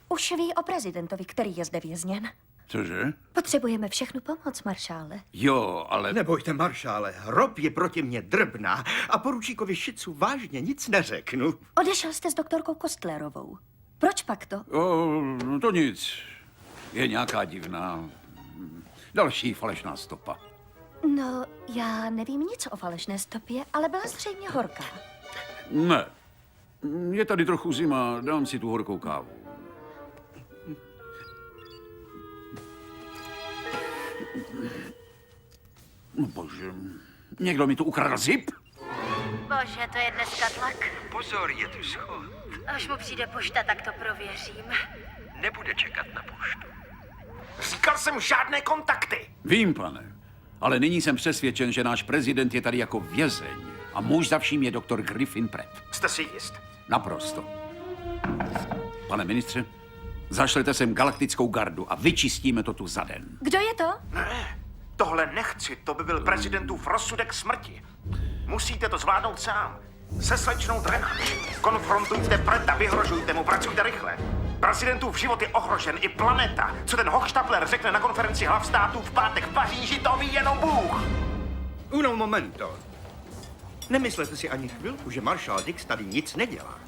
Už ví o prezidentovi, který je zde vězněn.
Cože?
Potřebujeme všechnu pomoc, maršále.
Jo, ale...
Nebojte, maršále, hrob je proti mně drbná a poručíkovi Šicu vážně nic neřeknu.
Odešel jste s doktorkou Kostlerovou. Proč pak to?
No to nic. Je nějaká divná... Další falešná stopa.
No, já nevím nic o falešné stopě, ale byla zřejmě horká.
Ne. Je tady trochu zima, dám si tu horkou kávu. No bože, někdo mi tu ukradl zip?
Bože, to je dneska tlak.
Pozor, je tu schod.
Až mu přijde pošta, tak to prověřím.
Nebude čekat na poštu.
Říkal jsem žádné kontakty.
Vím, pane. Ale nyní jsem přesvědčen, že náš prezident je tady jako vězeň. A muž za vším je doktor Griffin Pratt.
Jste si jist?
Naprosto. Pane ministře, zašlete sem galaktickou gardu a vyčistíme to tu za den.
Kdo je to?
Ne, tohle nechci. To by byl prezidentův rozsudek smrti. Musíte to zvládnout sám. Se slečnou Drennan. Konfrontujte Pretta, vyhrožujte mu, pracujte rychle. Prezidentův život je ohrožen, i planeta. Co ten Hochstapler řekne na konferenci hlav států v pátek v Paříži, to ví jenom Bůh.
Uno momento. Nemyslete si ani chvilku, že maršál Dix tady nic nedělá.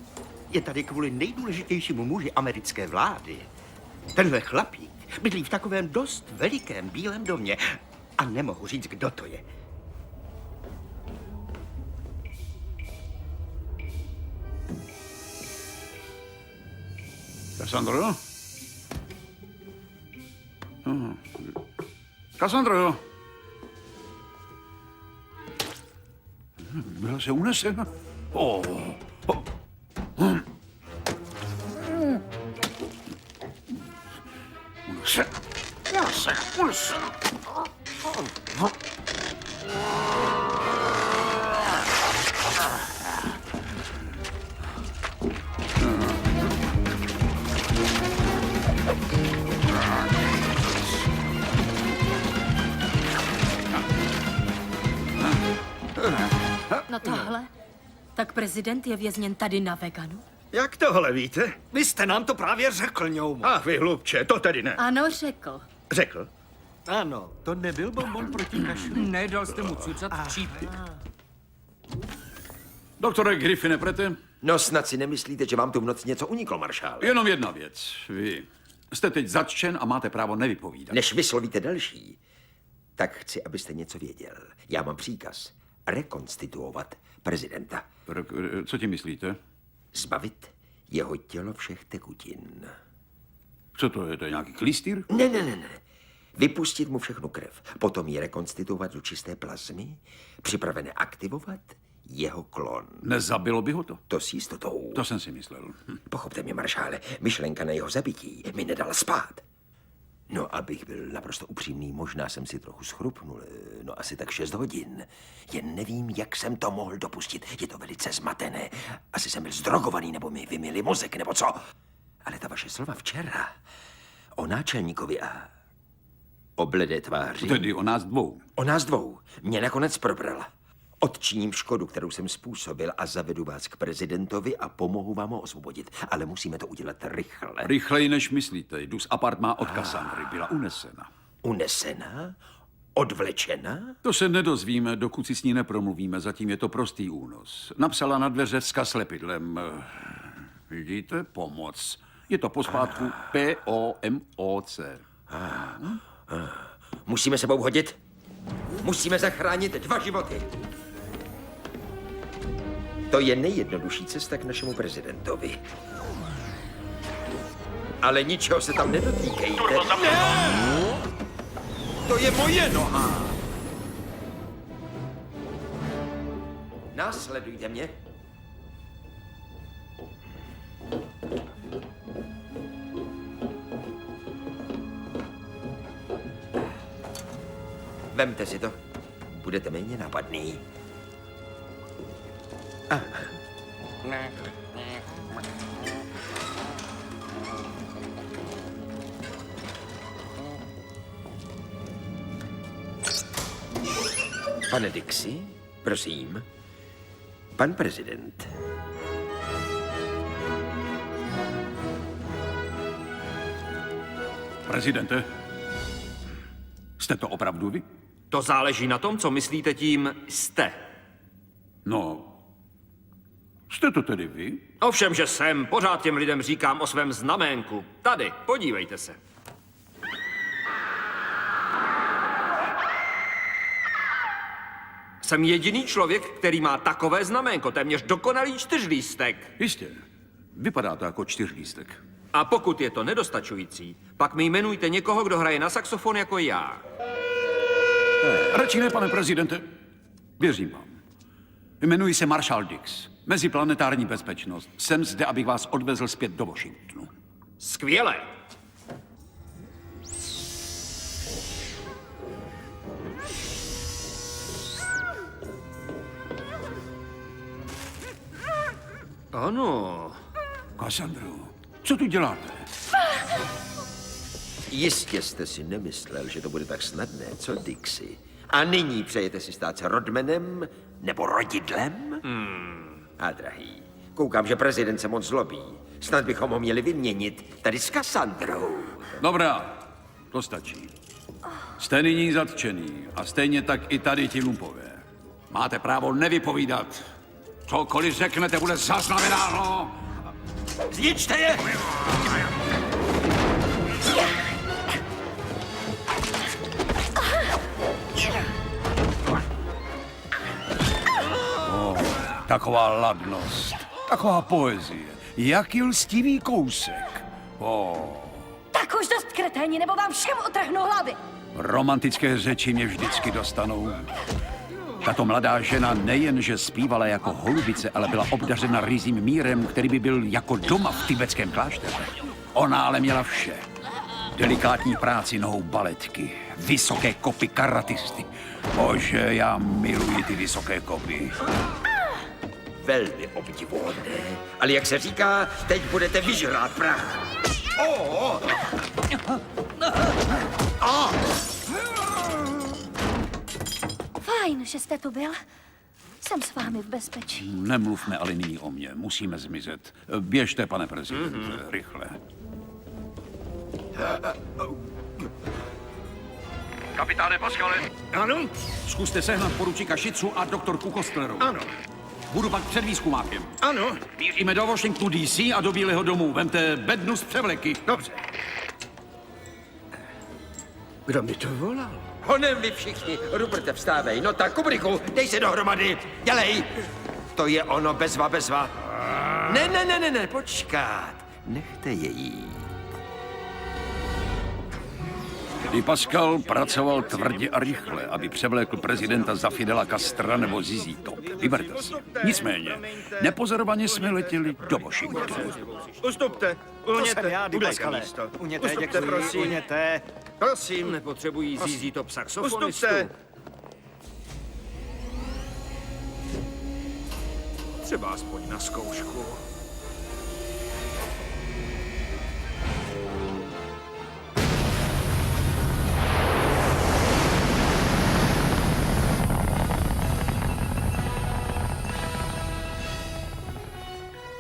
Je tady kvůli nejdůležitějšímu muži americké vlády. Tenhle chlapík bydlí v takovém dost velikém bílém domě a nemohu říct, kdo to je.
Cassandro? Cassandro? Byla se unesena? Unesena.
No tohle? Tak prezident je vězněn tady na Veganu?
Jak tohle víte?
Vy jste nám to právě řekl, ňoumo.
Ach, vy hlubče, to tedy ne.
Ano, řekl.
Řekl?
Ano, to nebyl bonbon proti kašlu.
Ne, dal jste mu cucat v čípy.
Doktore Griffine Prette?
No snad si nemyslíte, že vám tu v noci něco uniklo, maršále?
Jenom jedna věc. Vy jste teď zatčen a máte právo nevypovídat.
Než vyslovíte další, tak chci, abyste něco věděl. Já mám příkaz rekonstituovat prezidenta.
Co tím myslíte?
Zbavit jeho tělo všech tekutin.
Co to je? To je nějaký klystýr?
Ne. Vypustit mu všechnu krev, potom ji rekonstituovat do čisté plazmy, připravené aktivovat jeho klon.
Nezabilo by ho to?
To s jistotou.
To jsem si myslel.
Pochopte mě, maršále, myšlenka na jeho zabití mi nedala spát. No, abych byl naprosto upřímný, možná jsem si trochu schrupnul, no asi tak 6 hodin. Jen nevím, jak jsem to mohl dopustit. Je to velice zmatené. Asi jsem byl zdrogovaný, nebo mi vymyli mozek, nebo co. Ale ta vaše slova včera o náčelníkovi a o bledé tváři...
Tedy o nás dvou.
O nás dvou mě nakonec probrala. Odčiním škodu, kterou jsem způsobil a zavedu vás k prezidentovi a pomohu vám ho osvobodit. Ale musíme to udělat rychle.
Rychleji, než myslíte. Jdu z apartmá od Cassandry. Byla unesena.
Unesena? Odvlečena?
To se nedozvíme, dokud si s ní nepromluvíme. Zatím je to prostý únos. Napsala na dveře vzkaz lepidlem. Vidíte? Pomoc. Je to pospátku P-O-M-O-C.
Musíme sebou hodit? Musíme zachránit 2 životy. To je nejjednodušší cesta k našemu prezidentovi. Ale ničeho se tam nedotýkejte. Ne! To je moje noha! Následujte mě. Vemte si to. Budete méně napadný. Pane Dixi, prosím. Pan prezident.
Prezidente, jste to opravdu vy?
To záleží na tom, co myslíte tím jste.
No, jste to tedy vy?
Ovšem, že jsem. Pořád těm lidem říkám o svém znaménku. Tady, podívejte se. Jsem jediný člověk, který má takové znaménko, téměř dokonalý 4lístek.
Jistě. Vypadá to jako 4lístek.
A pokud je to nedostačující, pak mi jmenujte někoho, kdo hraje na saxofon jako já.
Radši ne, pane prezidente. Věřím vám. Jmenuji se Marshall Dix. Meziplanetární bezpečnost. Jsem zde, abych vás odvezl zpět do Washingtonu.
Skvěle. Ano.
Cassandro, co tu děláte?
Jistě jste si nemyslel, že to bude tak snadné, co Dixi? A nyní přejete si stát se Rodmanem nebo Rodidlem? A drahý, koukám, že prezident se moc zlobí. Snad bychom ho měli vyměnit tady s Cassandrou.
Dobrá, to stačí. Jste nyní zatčený a stejně tak i tady ti lumpové. Máte právo nevypovídat. Cokoliv řeknete, bude zaznamenáno.
Zničte je!
Taková ladnost, taková poezie. Jaký lstivý kousek.
Tak už dost, kreténi, nebo vám všem utrhnu hlavy.
Romantické řeči mě vždycky dostanou. Tato mladá žena nejenže zpívala jako holubice, ale byla obdařena ryzím mírem, který by byl jako doma v tibetském klášteře. Ona ale měla vše. Delikátní práci nohou baletky, vysoké kopy karatisty. Bože, já miluji ty vysoké kopy.
Velmi obdivuhodné. Ale jak se říká, teď budete vyžrát prach.
Fajn, že jste tu byl. Jsem s vámi v bezpečí.
Nemluvme ale nyní o mně, musíme zmizet. Běžte, pane prezidente, rychle. Kapitáne Pascale.
Ano?
Zkuste sehnat poručíka Šicu a doktorku Kostleru.
Ano.
Budu pak před výzkumákem.
Ano.
Míříme do Washingtonu DC a do Bílého domu. Vemte bednu z převleky.
Dobře. Kdo mi to volal?
Honem vy všichni. Ruperte, vstávej. No tak, Kubriku, dej se dohromady. Dělej. To je ono, bezva. Ne, počkat. Nechte je jít.
Kdy Pascal pracoval tvrdě a rychle, aby převlékl prezidenta za Fidela Castra nebo Zizi Top. Vyberte si. Nicméně, nepozorovaně jsme letěli do Washingtonu.
Ustupte. Uněte. Udejte místo. Ustupte, prosím.
Uněte.
Prosím.
Nepotřebují Zizi Top saxofonistu.
Ustupte.
Třeba aspoň na zkoušku.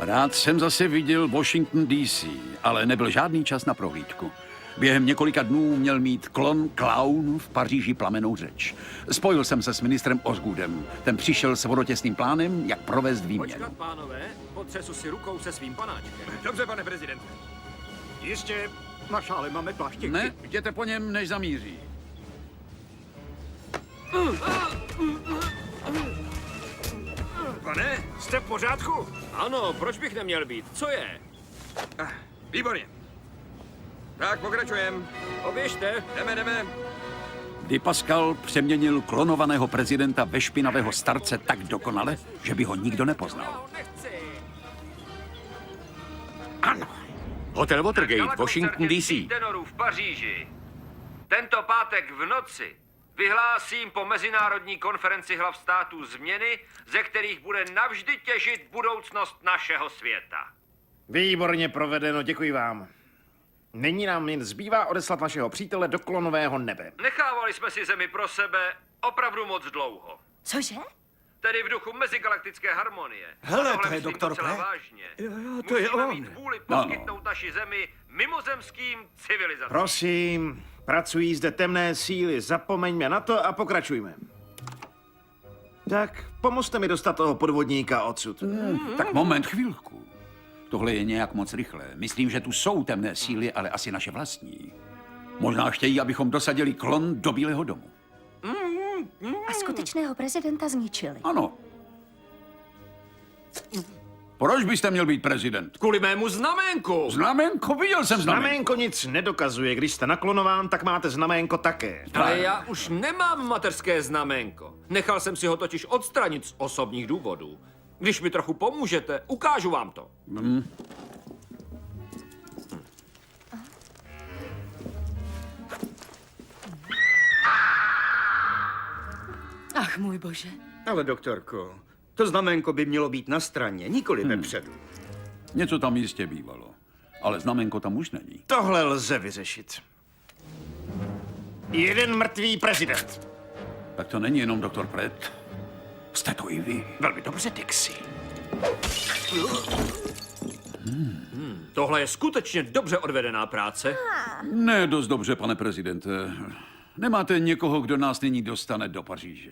Rád jsem zase viděl Washington DC, ale nebyl žádný čas na prohlídku. Během několika dnů měl mít klaun v Paříži plamenou řeč. Spojil jsem se s ministrem Osgoodem. Ten přišel s vodotěsným plánem, jak provést výměnu.
Počkat, pánové, potřesu si rukou se svým panáčkem.
Dobře, pane prezident. Jistě, maršále, máme pláštěky.
Ne, jděte po něm, než zamíří.
Pane, jste v pořádku? Ano, proč bych neměl být? Co je?
Výborně. Tak, pokračujem.
Oběžte.
Jdeme.
Kdy Pascal přeměnil klonovaného prezidenta ve špinavého starce tak dokonale, že by ho nikdo nepoznal.
Ano. Hotel Watergate, Washington DC.
Tenorů v Paříži. Tento pátek v noci vyhlásím po mezinárodní konferenci hlav států změny, ze kterých bude navždy těžit budoucnost našeho světa.
Výborně provedeno, děkuji vám. Nyní nám jen zbývá odeslat našeho přítele do klonového nebe.
Nechávali jsme si Zemi pro sebe opravdu moc dlouho.
Cože?
Tedy v duchu mezigalaktické harmonie.
Hele,
Tohle
to je
myslím
doktor
docela
P.
vážně.
Jo, to je
Musíme
on.
mít vůli poskytnout naši Zemi mimozemským civilizacím.
Prosím, pracují zde temné síly, zapomeňme na to a pokračujme. Tak, pomozte mi dostat toho podvodníka odsud.
Tak moment, chvilku. Tohle je nějak moc rychlé. Myslím, že tu jsou temné síly, ale asi naše vlastní. Možná chtějí, abychom dosadili klon do Bílého domu.
A skutečného prezidenta zničili.
Ano. Proč byste měl být prezident?
Kvůli mému znaménku.
Znamenko? Viděl jsem znamenko.
Znaménko nic nedokazuje. Když jste naklonován, tak máte znaménko také.
Ale já už nemám mateřské znaménko. Nechal jsem si ho totiž odstranit z osobních důvodů. Když mi trochu pomůžete, ukážu vám to.
Ach, můj bože.
Ale doktorko, to znamenko by mělo být na straně, nikoli vepředu.
Něco tam jistě bývalo. Ale znamenko tam už není.
Tohle lze vyřešit. Jeden mrtvý prezident.
Tak to není jenom doktor Pratt. Jste to i vy.
Velmi dobře, Dixie.
Tohle je skutečně dobře odvedená práce.
Ne dost dobře, pane prezidente. Nemáte někoho, kdo nás nyní dostane do Paříže?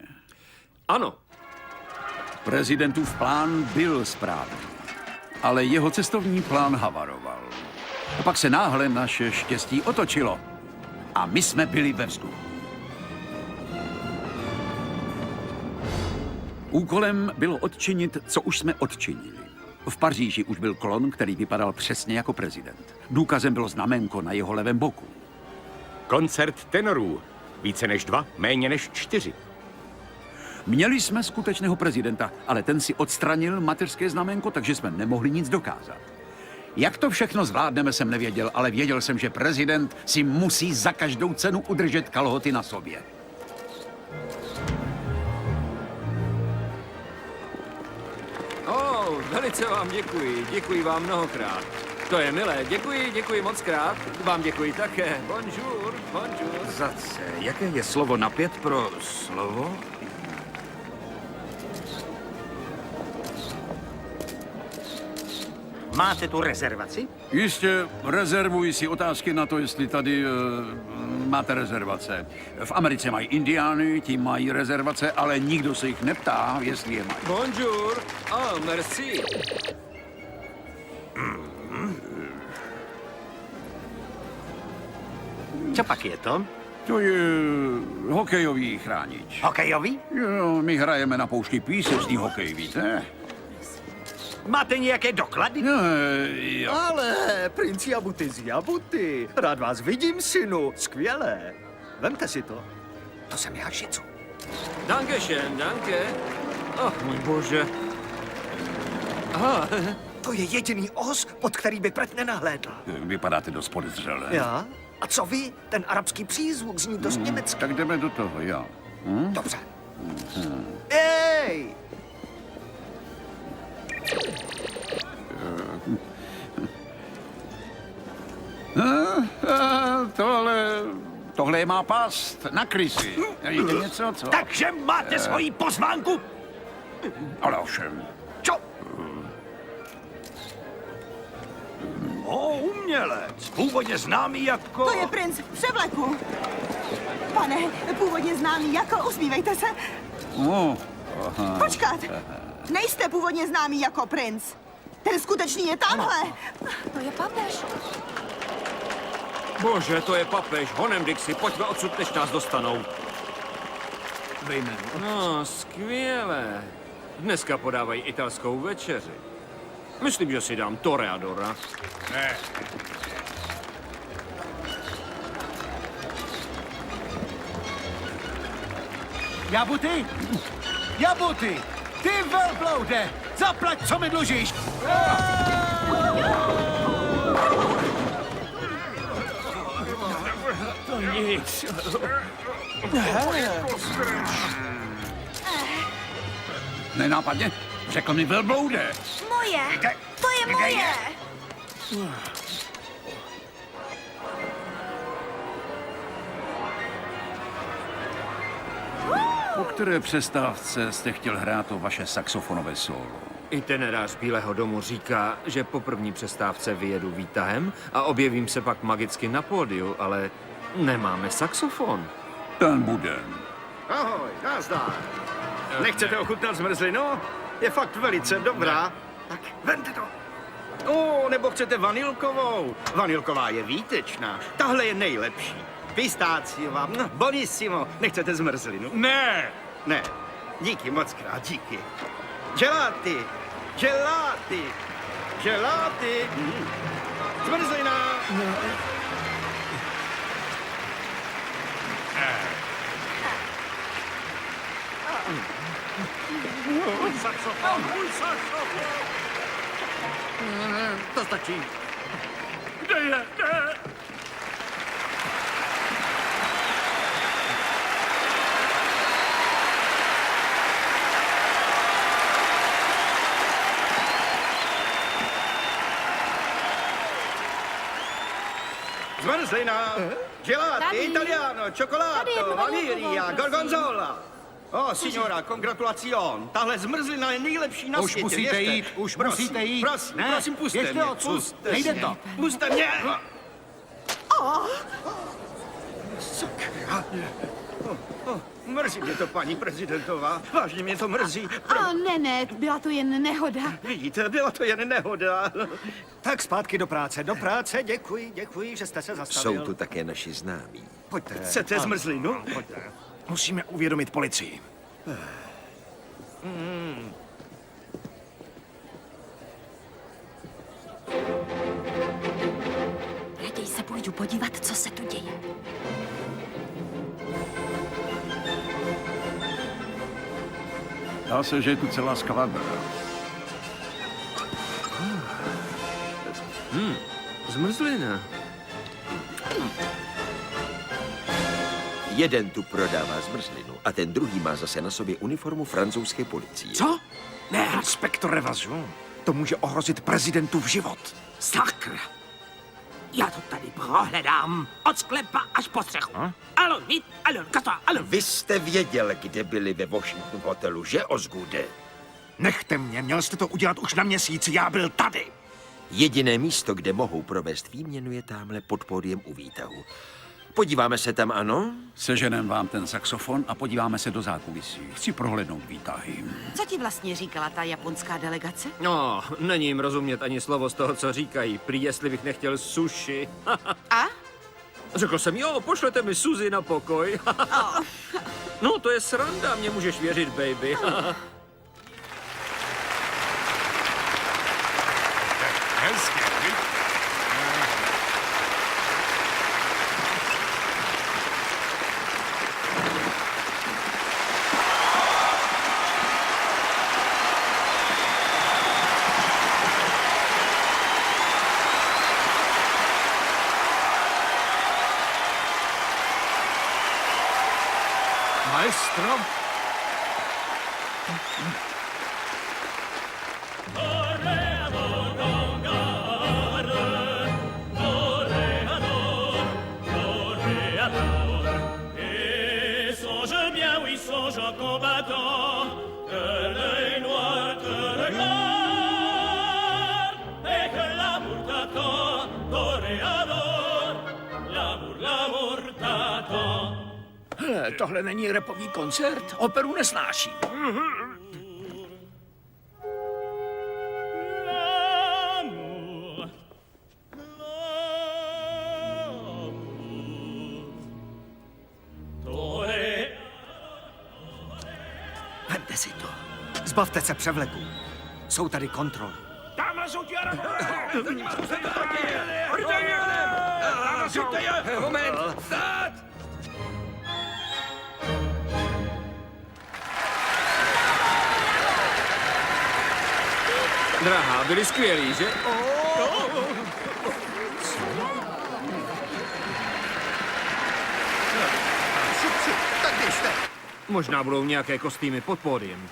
Ano.
Prezidentův plán byl správný, ale jeho cestovní plán havaroval. A pak se náhle naše štěstí otočilo a my jsme byli ve vzduchu. Úkolem bylo odčinit, co už jsme odčinili. V Paříži už byl klon, který vypadal přesně jako prezident. Důkazem bylo znamenko na jeho levém boku.
Koncert tenorů. Více než 2, méně než 4.
Měli jsme skutečného prezidenta, ale ten si odstranil mateřské znamenko, takže jsme nemohli nic dokázat. Jak to všechno zvládneme, jsem nevěděl, ale věděl jsem, že prezident si musí za každou cenu udržet kalhoty na sobě.
Velice vám děkuji. Děkuji vám mnohokrát. To je milé. Děkuji moc krát. Vám děkuji také. Bonjour.
Zace, jaké je slovo na 5 pro slovo? Máte tu rezervaci?
Jistě, rezervuji si otázky na to, jestli tady máte rezervace. V Americe mají indiány, ti mají rezervace, ale nikdo se jich neptá, jestli je mají.
Bonjour. Merci.
Co pak je to?
To je hokejový chránič.
Hokejový?
Jo, my hrajeme na poušti písečný hokej, víte?
Máte nějaké doklady?
Jo.
Ale, princi Abuty z Jabuty. Rád vás vidím, synu. Skvělé. Vemte si to. To jsem já, Šicu.
Danke schön, danke. Můj bože. Aha.
To je jediný os, pod který by Pratt nenahlédl.
Vypadáte dost podezřele.
Já? A co vy? Ten arabský přízvuk zní dost německy.
Tak jdeme do toho, jo.
Dobře. Ej!
Tohle je má past na krysy. Nevíte něco, co?
Takže máte svoji pozvánku?
Ale ovšem.
Čo?
umělec, původně známý jako...
To je princ v převleku. Pane, původně známý jako, usmívejte se. Počkat, nejste původně známý jako princ. Ten skutečný je tamhle. To je papež.
Bože, to je papež. Honem, Dixi, pojďme odsud, než nás dostanou. No, skvěle. Dneska podávají italskou večeři. Myslím, že si dám toreadora.
Ne.
Jabuty! Jabuty! Ty velbloude! Zaplať, co mi dlužíš!
To nic.
Nenápadně? Řekl mi velbloude.
Moje! To je moje!
Po které přestávce jste chtěl hrát to vaše saxofonové solo?
Itinerář Bílého domu říká, že po první přestávce vyjedu výtahem a objevím se pak magicky na pódiu, ale nemáme saxofon.
Ten bude.
Ahoj, nazdar. Nechcete ochutnat zmrzlinu? Je fakt velice dobrá. Tak vemte to. Nebo chcete vanilkovou? Vanilková je výtečná. Tahle je nejlepší. Pistáciová, bonissimo. Nechcete zmrzlinu?
Ne.
Ne. Díky moc krát, díky. Gelati. Gelati. Gelati. Zmrzlina.
Saxofon, můj saxofon.
To stačí.
Kde je? Kde?
Zmrzlina. Gelati, italiano, cioccolato, vaniglia, gorgonzola. Signora, congratulazion. Tahle zmrzlina je nejlepší na světě.
Už musíte
věřte.
jít, už
Prosím,
musíte jít.
Prosím,
Ne,
prosím, puste
běžte
mě.
odsud,
Puste
nejde
mě.
to.
Puste mě. Sakra. Mrzí mě to, paní prezidentová. Vážně mě to mrzí.
Ne, byla to jen nehoda.
Vidíte, byla to jen nehoda.
Tak zpátky do práce, děkuji, že jste se zastavil.
Jsou tu také naši známí.
Pojďte.
Chcete zmrzlinu?
Pojďte. Musíme uvědomit policii.
Raději se půjdu podívat, co se tu děje.
Dá se, že je tu celá skladba.
Zmrzlina.
Jeden tu prodává zmrzlinu a ten druhý má zase na sobě uniformu francouzské policie.
Co? Ne, inspektore Vazu. To může ohrozit prezidentův život.
Sakra. Já to tady prohledám. Od sklepa až po střechu. Alo, vít, alo, kato, alo.
Vy jste věděl, kde byli ve Washington hotelu, že, Osgoode?
Nechte mě, měl jste to udělat už na měsíc, já byl tady.
Jediné místo, kde mohou provést výměnu, je tamhle pod pódiem u výtahu. Podíváme se tam, ano?
Seženem vám ten saxofon a podíváme se do zákulisí. Chci prohlédnout výtahy.
Co ti vlastně říkala ta japonská delegace?
No, není jim rozumět ani slovo z toho, co říkají. Prý, jestli bych nechtěl sushi.
A?
Řekl jsem, jo, pošlete mi Suzy na pokoj. No, to je sranda, mě můžeš věřit, baby.
Hezké, viď?
Maestro?
Et songe bien, oui, songe en combattant, que l'œil noir te regarde, et que l'amour t'attend, doré Tohle není rapový koncert. Operu nesnáším.
Vemte si to. Zbavte se převleku. Jsou tady kontroly.
Tamhle jsou ti Arabové! Tamhle je! Moment! Stát!
Drahá, byli skvělí, že?
Tak běžte.
Možná budou nějaké kostýmy pod pódiem.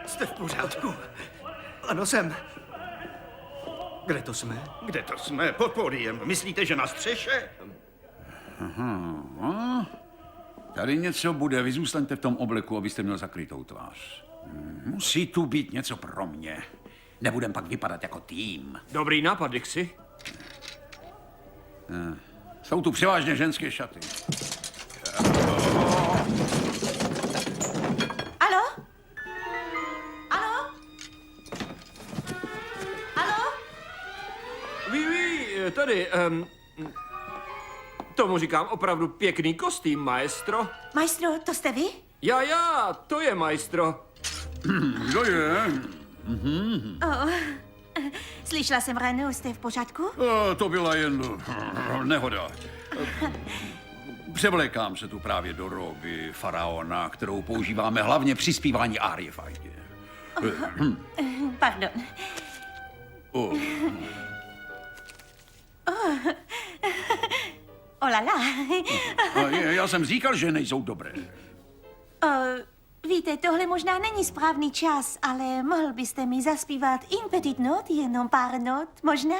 Jste v pořádku? Ano, jsem. Kde to jsme?
Kde to jsme? Pod pódiem. Myslíte, že na střeše?
Tady něco bude, vy zůstaňte v tom obleku, abyste měl zakrytou tvář. Musí tu být něco pro mě. Nebudem pak vypadat jako tým.
Dobrý nápad, Dixie.
Jsou tu převážně ženské šaty.
Alo? Alo? Alo?
Ví, tady, tomu říkám opravdu pěkný kostým, maestro.
Maestro, to jste vy?
Já, to je maestro.
Kdo je?
Slyšela jsem ráno, jste v pořádku?
To byla jen nehoda. Převlékám se tu právě do roby faraona, kterou používáme hlavně při zpívání árie v ajdě.
Pardon. Oh la la.
Já jsem říkal, že nejsou dobré.
Víte, tohle možná není správný čas, ale mohl byste mi zaspívat in petit note, jenom pár not, možná?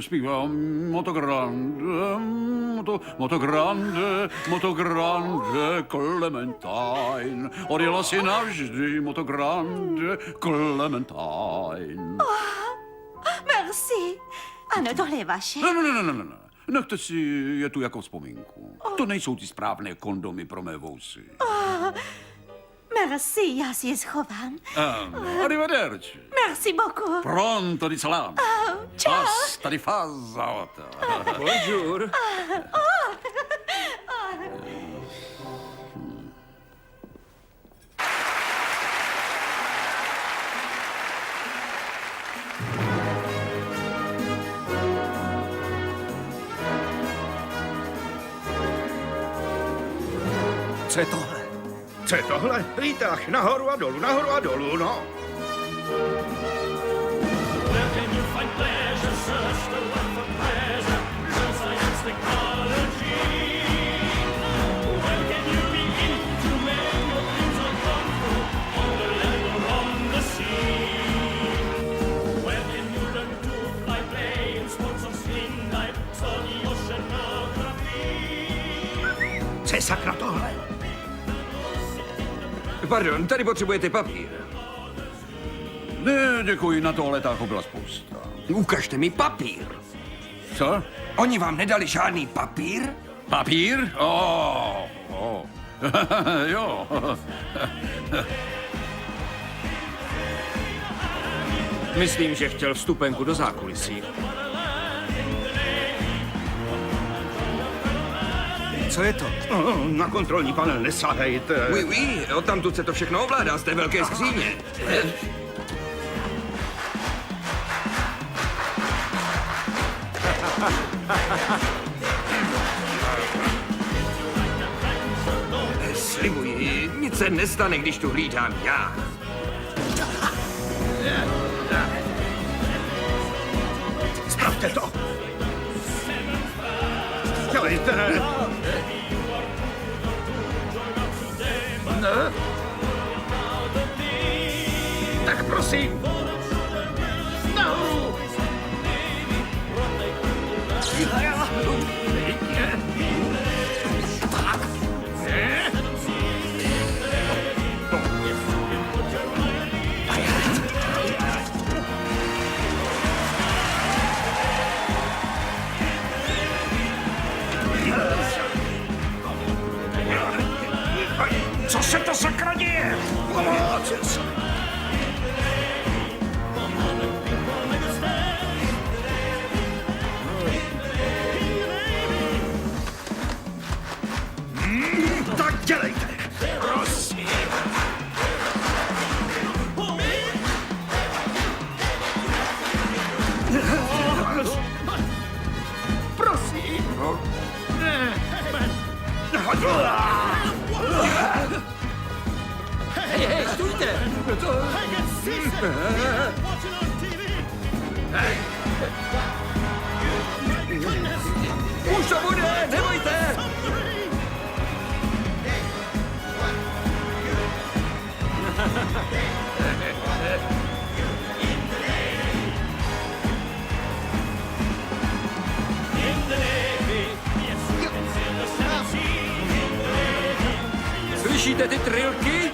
Zpívám Moto grande, moto grande, Clementine. Odjela si navždy, Moto grande, Clementine.
Merci. Ano, tohle je vaše.
Ne. Nechte si je tu jako vzpomínku. To nejsou ty správné kondomy pro mé vousy.
Merci, já si je schovám.
Arrivederci.
Merci beaucoup.
Pronto di salam.
Ciao.
Pasta di fazzata.
Bonjour.
Co je tohle?
Co je tohle? Výtah nahoru a dolů, no. Co je sakra tohle?
Pardon, tady potřebujete papír.
Ne, děkuji, na toho letáku byla spousta.
Ukažte mi papír.
Co?
Oni vám nedali žádný papír?
Papír? Jo.
Myslím, že chtěl vstupenku do zákulisí.
Co je to?
Na kontrolní panel nesahejte.
Oui, odtamtud se to všechno ovládá z té velké skříně. Slibuji, nic se nestane, když tu hlídám já.
Spravte to. Dělejte. Ne? Tak prosím. Nahoru. Tak.
Co se to sakra děje? Pomoc!
Tak dělejte!
Prosím!
Prosím!
Hej, stůjte! Už to bude, nebojte! Slyšíte ty trilky?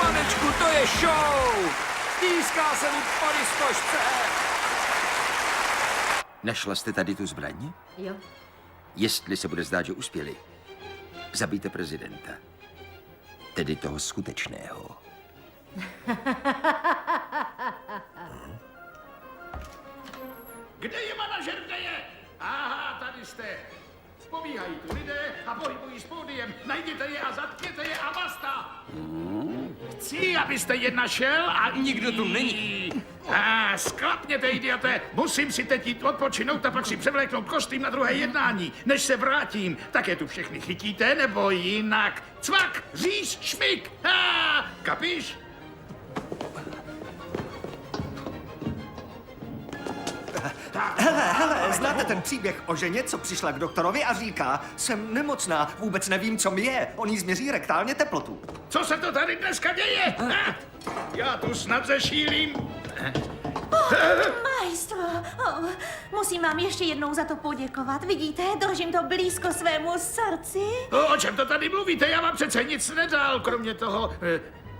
Panečku, to je show! Stýská se mi po diskošce!
Našla jste tady tu zbraň?
Jo.
Jestli se bude zdát, že uspěli, zabijte prezidenta. Tedy toho skutečného.
Kde je manažer, kde je? Aha, tady jste. Pobíhají tu lidé a pohybují s pódiem. Najděte je a zatkněte je a basta. Chci, abyste je našel a nikdo tu není. Sklapněte, idiote. Musím si teď jít odpočinout a pak si převléknout kostým na druhé jednání. Než se vrátím, tak je tu všechny chytíte, nebo jinak. Cvak, říz, šmik. Kapíš?
Hele, znáte ten příběh o ženě, co přišla k doktorovi a říká, jsem nemocná, vůbec nevím, co mi je. On jí změří rektálně teplotu.
Co se to tady dneska děje? Já tu snad zešílím.
Majstro, musím vám ještě jednou za to poděkovat. Vidíte, držím to blízko svému srdci.
O čem to tady mluvíte? Já vám přece nic nedal, kromě toho.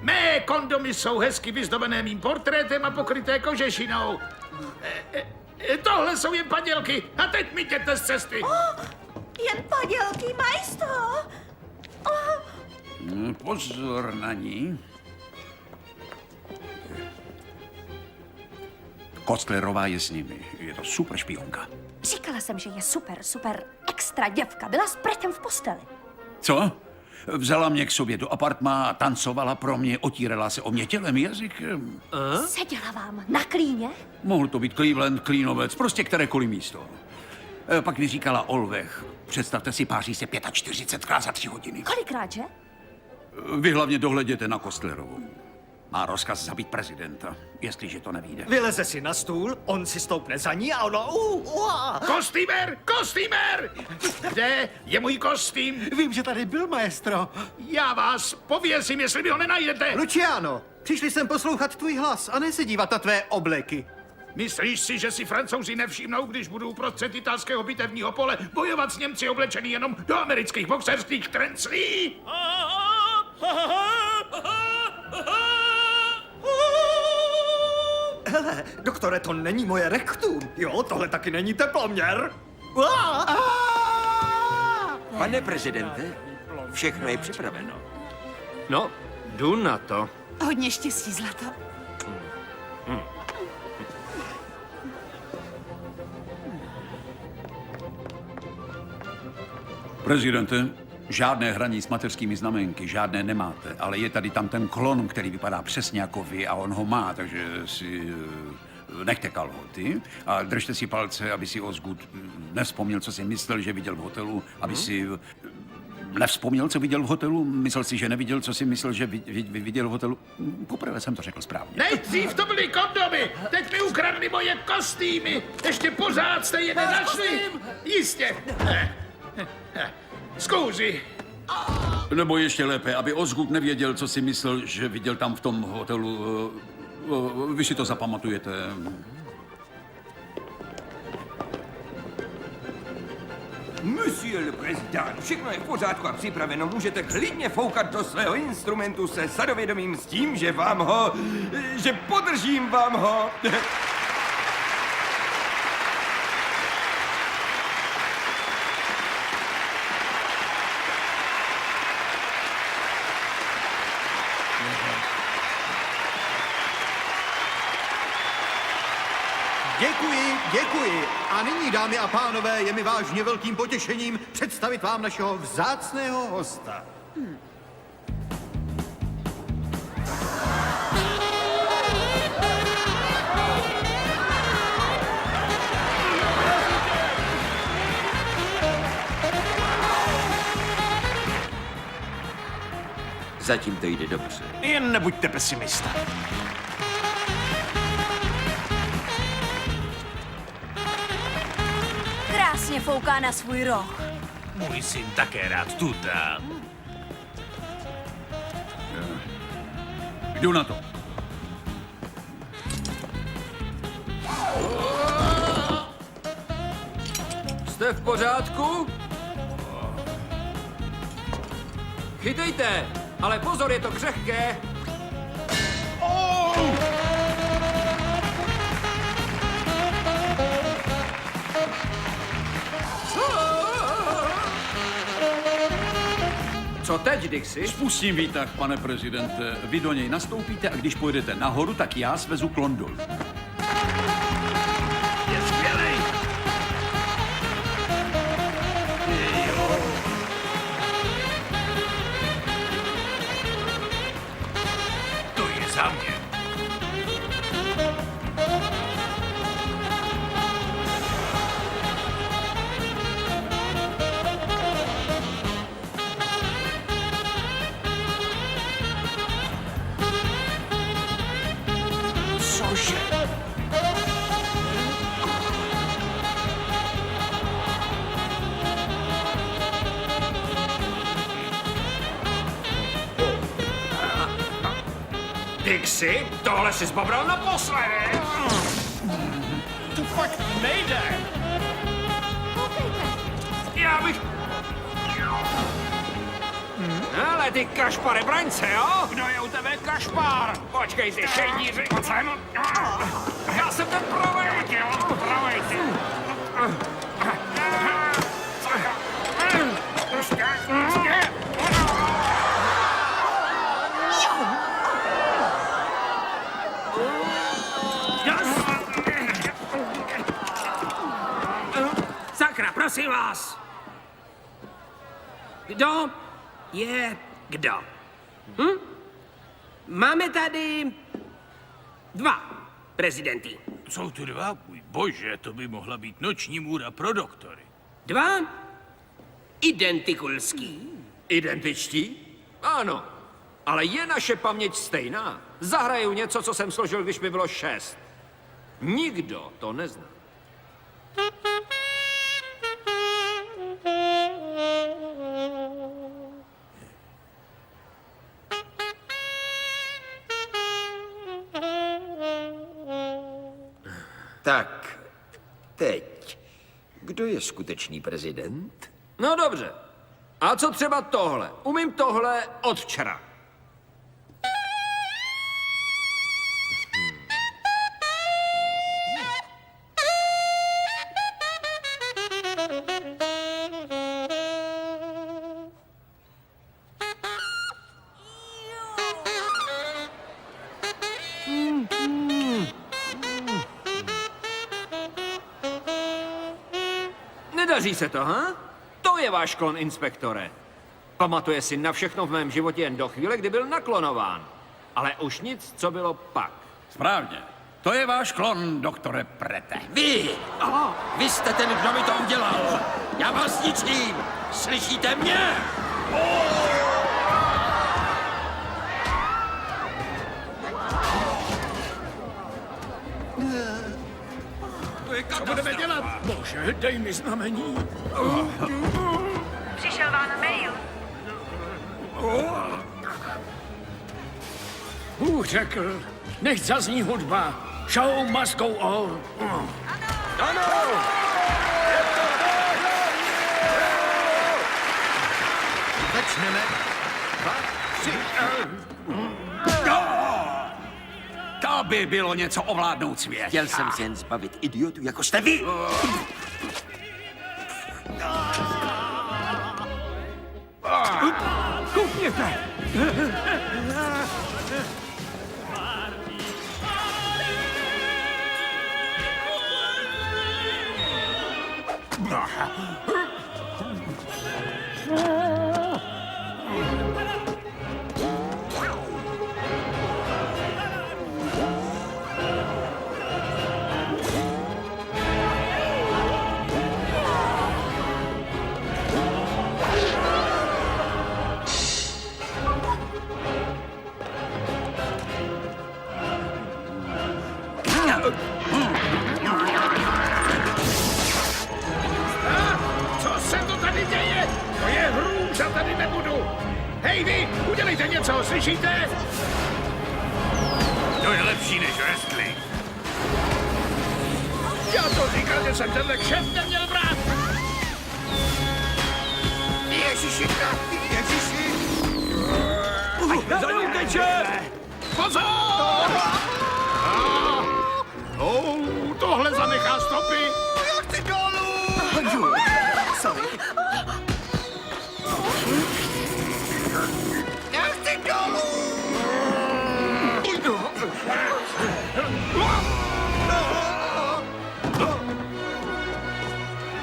Mé kondomy jsou hezky vyzdobené mým portrétem a pokryté kožešinou. Tohle jsou jen padělky a teď mi jděte z cesty.
Jen padělky, majstro.
Pozor na ní. Kostlerová je s nimi. Je to super špionka.
Říkala jsem, že je super extra děvka. Byla s Pretem v posteli.
Co? Vzala mě k sobě do apartma, tancovala pro mě, otírala se o mě tělem, jazykem.
Seděla vám na klíně?
Mohl to být Cleveland, Klínovec, prostě kterékoliv místo. Pak mi říkala Olvech. Představte si, páří se 45krát za 3 hodiny.
Kolikrát, že?
Vy hlavně dohleděte na Kostlerovou. Má rozkaz zabít prezidenta, jestliže to nevíde.
Vyleze si na stůl, on si stoupne za ní a ona...
Kostýmer! Kostýmer! Kde je můj kostým?
Vím, že tady byl, maestro.
Já vás pověsím, jestli mi ho nenajdete.
Luciano, přišli jsem poslouchat tvůj hlas a ne se dívat na tvé obleky.
Myslíš si, že si Francouzi nevšimnou, když budu uprostřed italského bitevního pole bojovat s Němci oblečený jenom do amerických boxerských trenclí?
Hele, doktore, to není moje rektum. Jo, tohle taky není teploměr.
Pane prezidente, všechno je připraveno.
No, jdu na to.
Hodně štěstí, zlato.
Prezidente, žádné hraní s mateřskými znamenky, žádné nemáte, ale je tady tam ten klon, který vypadá přesně jako vy a on ho má, takže si nechte kalhoty a držte si palce, aby si Osgood nevzpomněl, co si myslel, že viděl v hotelu, aby si nevzpomněl, co viděl v hotelu, myslel si, že neviděl, co si myslel, že viděl v hotelu. Poprvé jsem to řekl správně.
Nejdřív to byly kondomy, teď mi ukradli moje kostýmy. Ještě pořád jste je nenašli? Jistě. Zkouři.
Nebo ještě lépe, aby Osgood nevěděl, co si myslel, že viděl tam v tom hotelu. Vy si to zapamatujete.
Monsieur le président, všechno je v pořádku a připraveno. Můžete klidně foukat do svého instrumentu se sadovědomím s tím, že že podržím vám ho.
Děkuji. A nyní, dámy a pánové, je mi vážně velkým potěšením představit vám našeho vzácného hosta.
Zatím to jde dobře.
Jen nebuďte pesimista.
Krásně fouká na svůj roh.
Můj syn také rád tutá.
Jdu na to.
Jste v pořádku? Chytejte, ale pozor, je to křehké. Co teď, Dixie?
Spustím výtah, pane prezidente. Vy do něj nastoupíte a když pojedete nahoru, tak já svezu klon dolů.
Je skvělej! To je za mě. Dixie, tohle jsi zbobral naposledy.
To fakt nejde.
Já bych... Ale ty kašpare braňce, jo?
Kdo je u tebe kašpár?
Počkej si, šejdíři. Já jsem ten pravej.
Pravej ty.
Sakra, prosím vás. Kdo je kdo? Máme tady 2 prezidenty.
Jsou tu 2? Můj bože, to by mohla být noční můra pro doktory.
2 identikulský.
Identičtí? Ano, ale je naše paměť stejná. Zahraju něco, co jsem složil, když mi bylo 6. Nikdo to nezná.
Tak, teď. Kdo je skutečný prezident?
No dobře. A co třeba tohle? Umím tohle od včera. Nedaří se to, ha? To je váš klon, inspektore. Pamatuje si na všechno v mém životě jen do chvíle, kdy byl naklonován. Ale už nic, co bylo pak.
Správně. To je váš klon, doktore Prete.
Vy! Vy jste ten, kdo mi to udělal! Já vás ničím! Slyšíte mě?
Co budeme dělat? Bože, dej mi znamení.
Přišel vám mail.
Bůh řekl, nechť zazní hudba. Show must go on.
Ano!
Začneme. 2, 3.
To by bylo něco ovládnout svět.
Chtěl jsem se jen zbavit idiotů, jako jste vy.
Koukněte!
Co se to tady děje? To je hrůza, tady nebudu. Hej vy, udělejte něco, slyšíte? To je lepší než wrestling. Já to říkal, že jsem tenhle kšeft neměl brát. Ježiši, ježiši.
Za ním teče!
Pozor! Tohle zanechá stopy.
Já chci dolů! Sorry. Já chci dolů!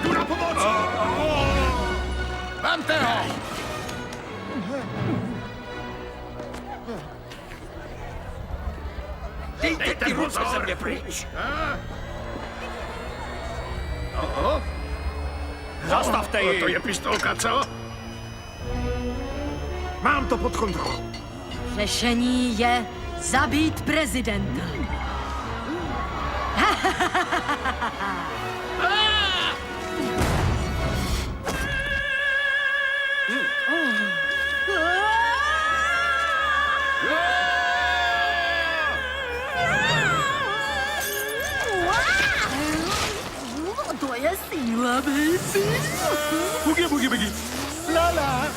Jdu na pomoc! Vemte ho! Dejte ty ruce ze mě pryč!
Zastavte ji!
To je pistolka, co? Mám to pod kontrolou.
Řešení je zabít prezidenta. To je síla, baby.
Bugi, bugi, bugi. Lala.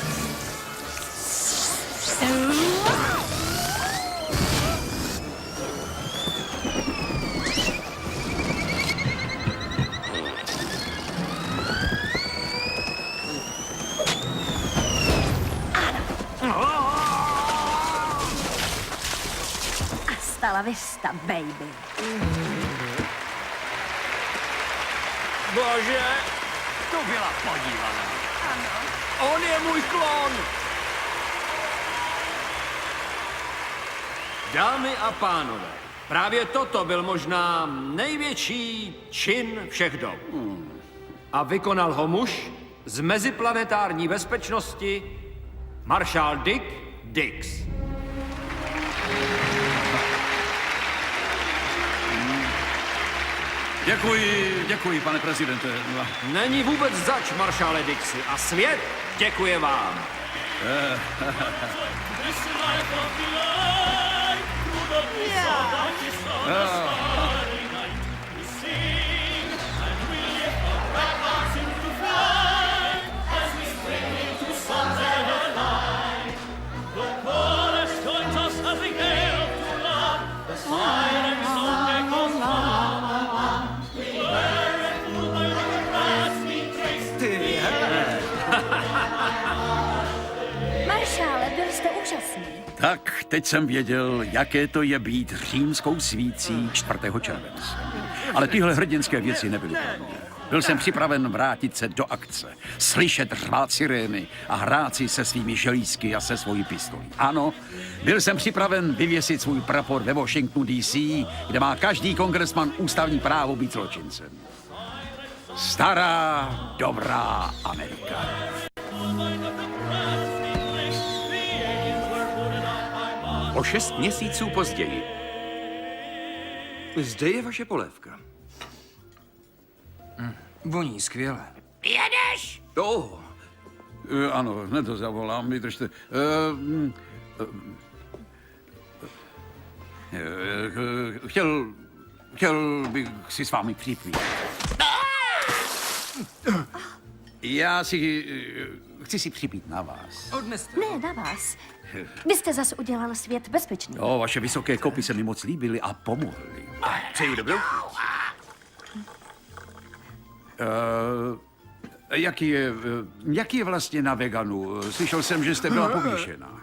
Hasta la vista, baby.
Bože, to byla podívaná. Ano. On je můj klon.
Dámy a pánové, právě toto byl možná největší čin všech dob. A vykonal ho muž z meziplanetární bezpečnosti, maršál Dick Dix.
Děkuji, pane prezidente.
Není vůbec zač, maršále Dixi, a svět děkuje vám.
Maršále, byl jste úžasný.
Tak, teď jsem věděl, jaké to je být římskou svící 4. července. Ale tyhle hrdinské věci nebyly pro mě. Byl jsem připraven vrátit se do akce, slyšet řvát sirény a hrát si se svými želízky a se svojí pistolí. Ano, byl jsem připraven vyvěsit svůj prapor ve Washingtonu DC, kde má každý kongresman ústavní právo být zločincem. Stará, dobrá Amerika.
O 6 měsíců později.
Zde je vaše polévka.
Voní skvěle.
Jedeš!
Ano, hned to zavolám, vydržte. Chtěl bych si s vámi přijít. Já si chci si připít na vás.
Ne, na vás. Vy jste zas udělal svět bezpečný.
Jo, vaše vysoké kopy se mi moc líbily a pomohly.
Přeji dobrou.
Jaký je vlastně na veganu? Slyšel jsem, že jste byla povýšená.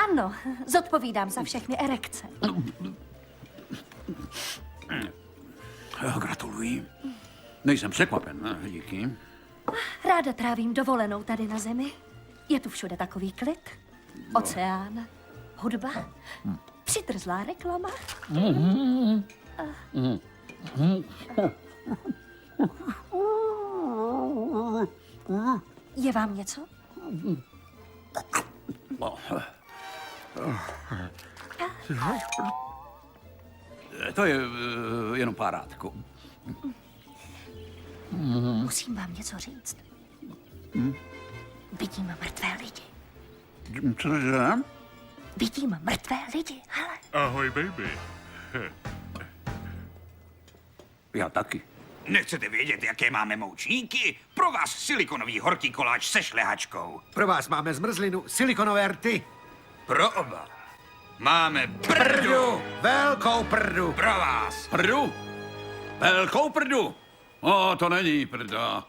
Ano, zodpovídám za všechny erekce.
Gratuluji. Nejsem překvapen, díky.
Ráda trávím dovolenou tady na zemi. Je tu všude takový klid. Oceán, hudba, přitrzlá reklama. Je vám něco?
To je jenom pár rádků.
Musím vám něco říct. Vidím mrtvé lidi.
Cože?
Vidím mrtvé lidi, hele.
Ahoj, baby.
Já taky.
Nechcete vědět, jaké máme moučníky? Pro vás silikonový horký koláč se šlehačkou.
Pro vás máme zmrzlinu, silikonové rty.
Pro oba. Máme prdu.
Velkou prdu.
Pro vás.
Prdu? Velkou prdu? O, to není prda.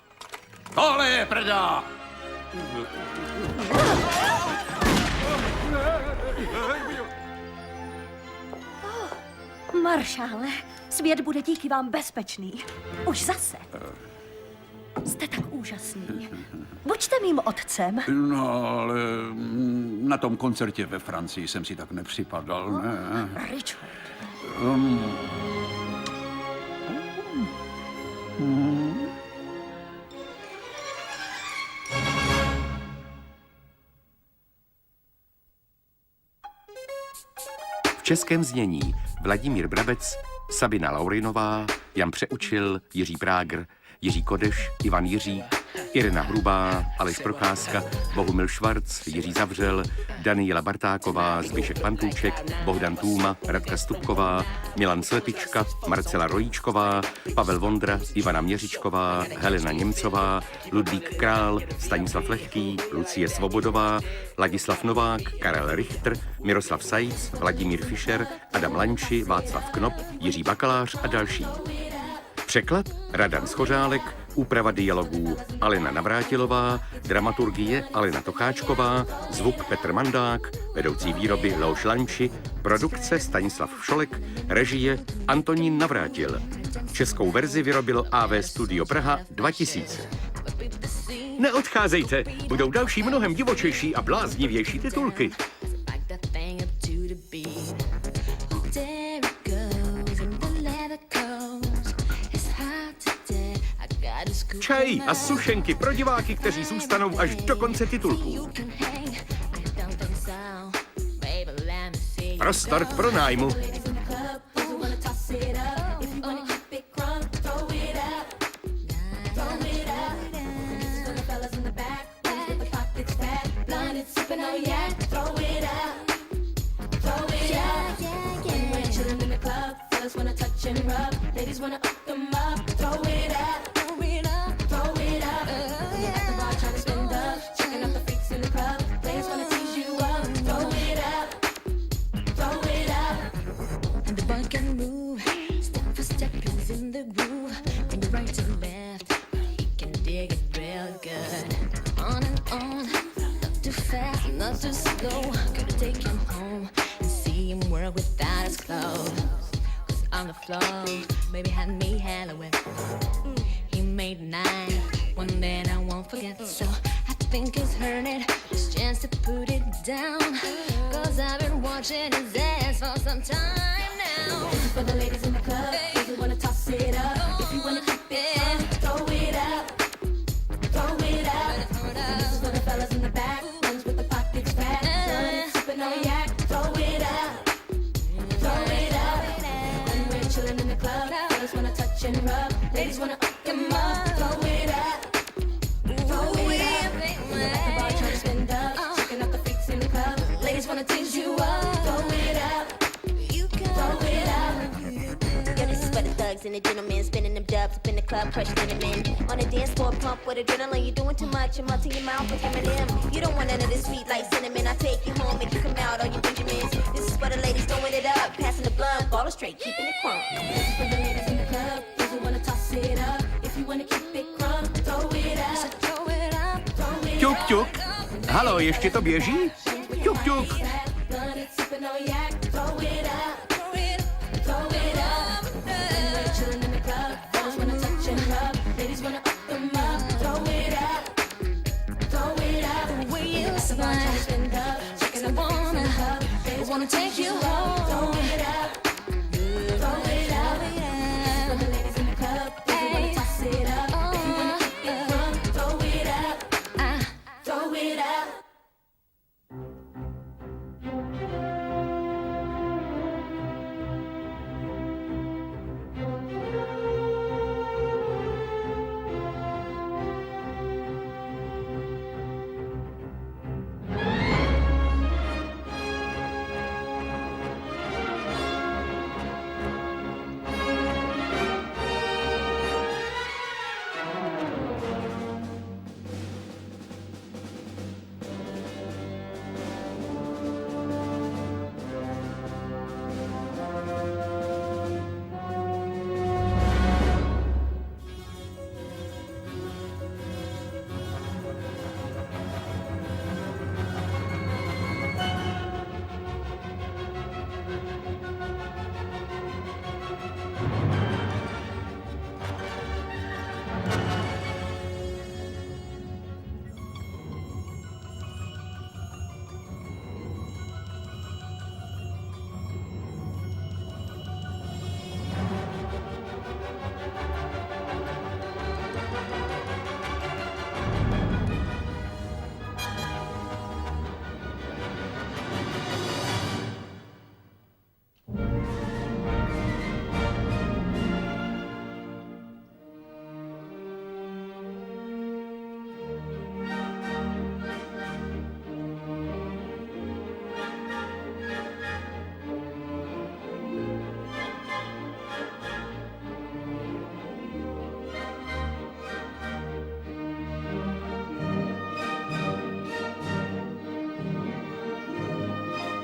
Tohle je prda.
Maršále, svět bude díky vám bezpečný. Už zase. Jste tak úžasný. Buďte mým otcem.
No, ale na tom koncertě ve Francii jsem si tak nepřipadal, ne?
Richard.
V českém znění Vladimír Brabec, Sabina Laurinová, Jan Přeučil, Jiří Prágr, Jiří Kodeš, Ivan Jiřík, Irena Hrubá, Aleš Procházka, Bohumil Švarc, Jiří Zavřel, Daniela Bartáková, Zbyšek Pantůček, Bohdan Tůma, Radka Stupková, Milan Slepička, Marcela Rojíčková, Pavel Vondra, Ivana Měřičková, Helena Němcová, Ludvík Král, Stanislav Lehký, Lucie Svobodová, Ladislav Novák, Karel Richter, Miroslav Sajc, Vladimír Fischer, Adam Lanči, Václav Knop, Jiří Bakalář a další. Překlad Radan Schořálek, úprava dialogů Alena Navrátilová, dramaturgie Alena Tocháčková, zvuk Petr Mandák, vedoucí výroby Leoš Lanči, produkce Stanislav Všolek, režie Antonín Navrátil. Českou verzi vyrobilo AV Studio Praha 2000. Neodcházejte, budou další mnohem divočejší a bláznivější titulky. Čaj a sušenky pro diváky, kteří zůstanou až do konce titulků. Prostor k pronájmu.
and the gentlemen spinning them dubs up in the club, crushing them in. On the dance floor, pump with adrenaline. You're doing too much, you're melting your mouth with M&M. You don't want none of this sweet like cinnamon. I take you home, make you come out on your Benjamins. This is for the ladies throwing it up, passing the blunt, ball straight, keeping it crunk. This is for the ladies in the club, those who wanna toss it up. If you wanna keep it crunk, throw it up, throw it up, throw it up.
Ťuk, ťuk. Halo, ještě to běží? Ťuk, ťuk.
Wanna take you home. Throw it up. Throw it up. Yeah. For the ladies in the club, if you wanna toss it up. If you wanna keep it crunk, throw it up. Throw it up.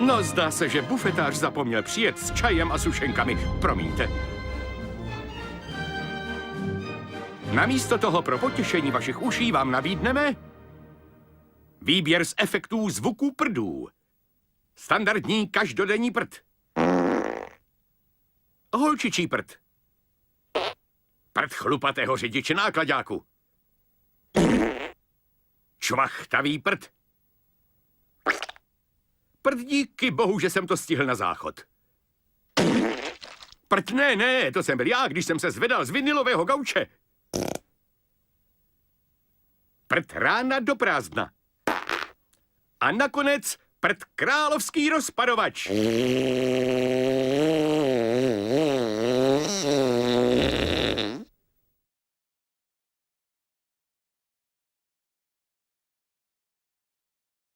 No, zdá se, že bufetář zapomněl přijet s čajem a sušenkami. Promiňte. Namísto toho pro potěšení vašich uší vám nabídneme výběr z efektů zvuků prdů. Standardní každodenní prd. Holčičí prd. Prd chlupatého řidiče náklaďáku. Čvachtavý prd. Prd, díky bohu, že jsem to stihl na záchod. Prd, ne, to jsem byl já, když jsem se zvedal z vinilového gauče. Prd rána do prázdna. A nakonec prd královský rozpadovač.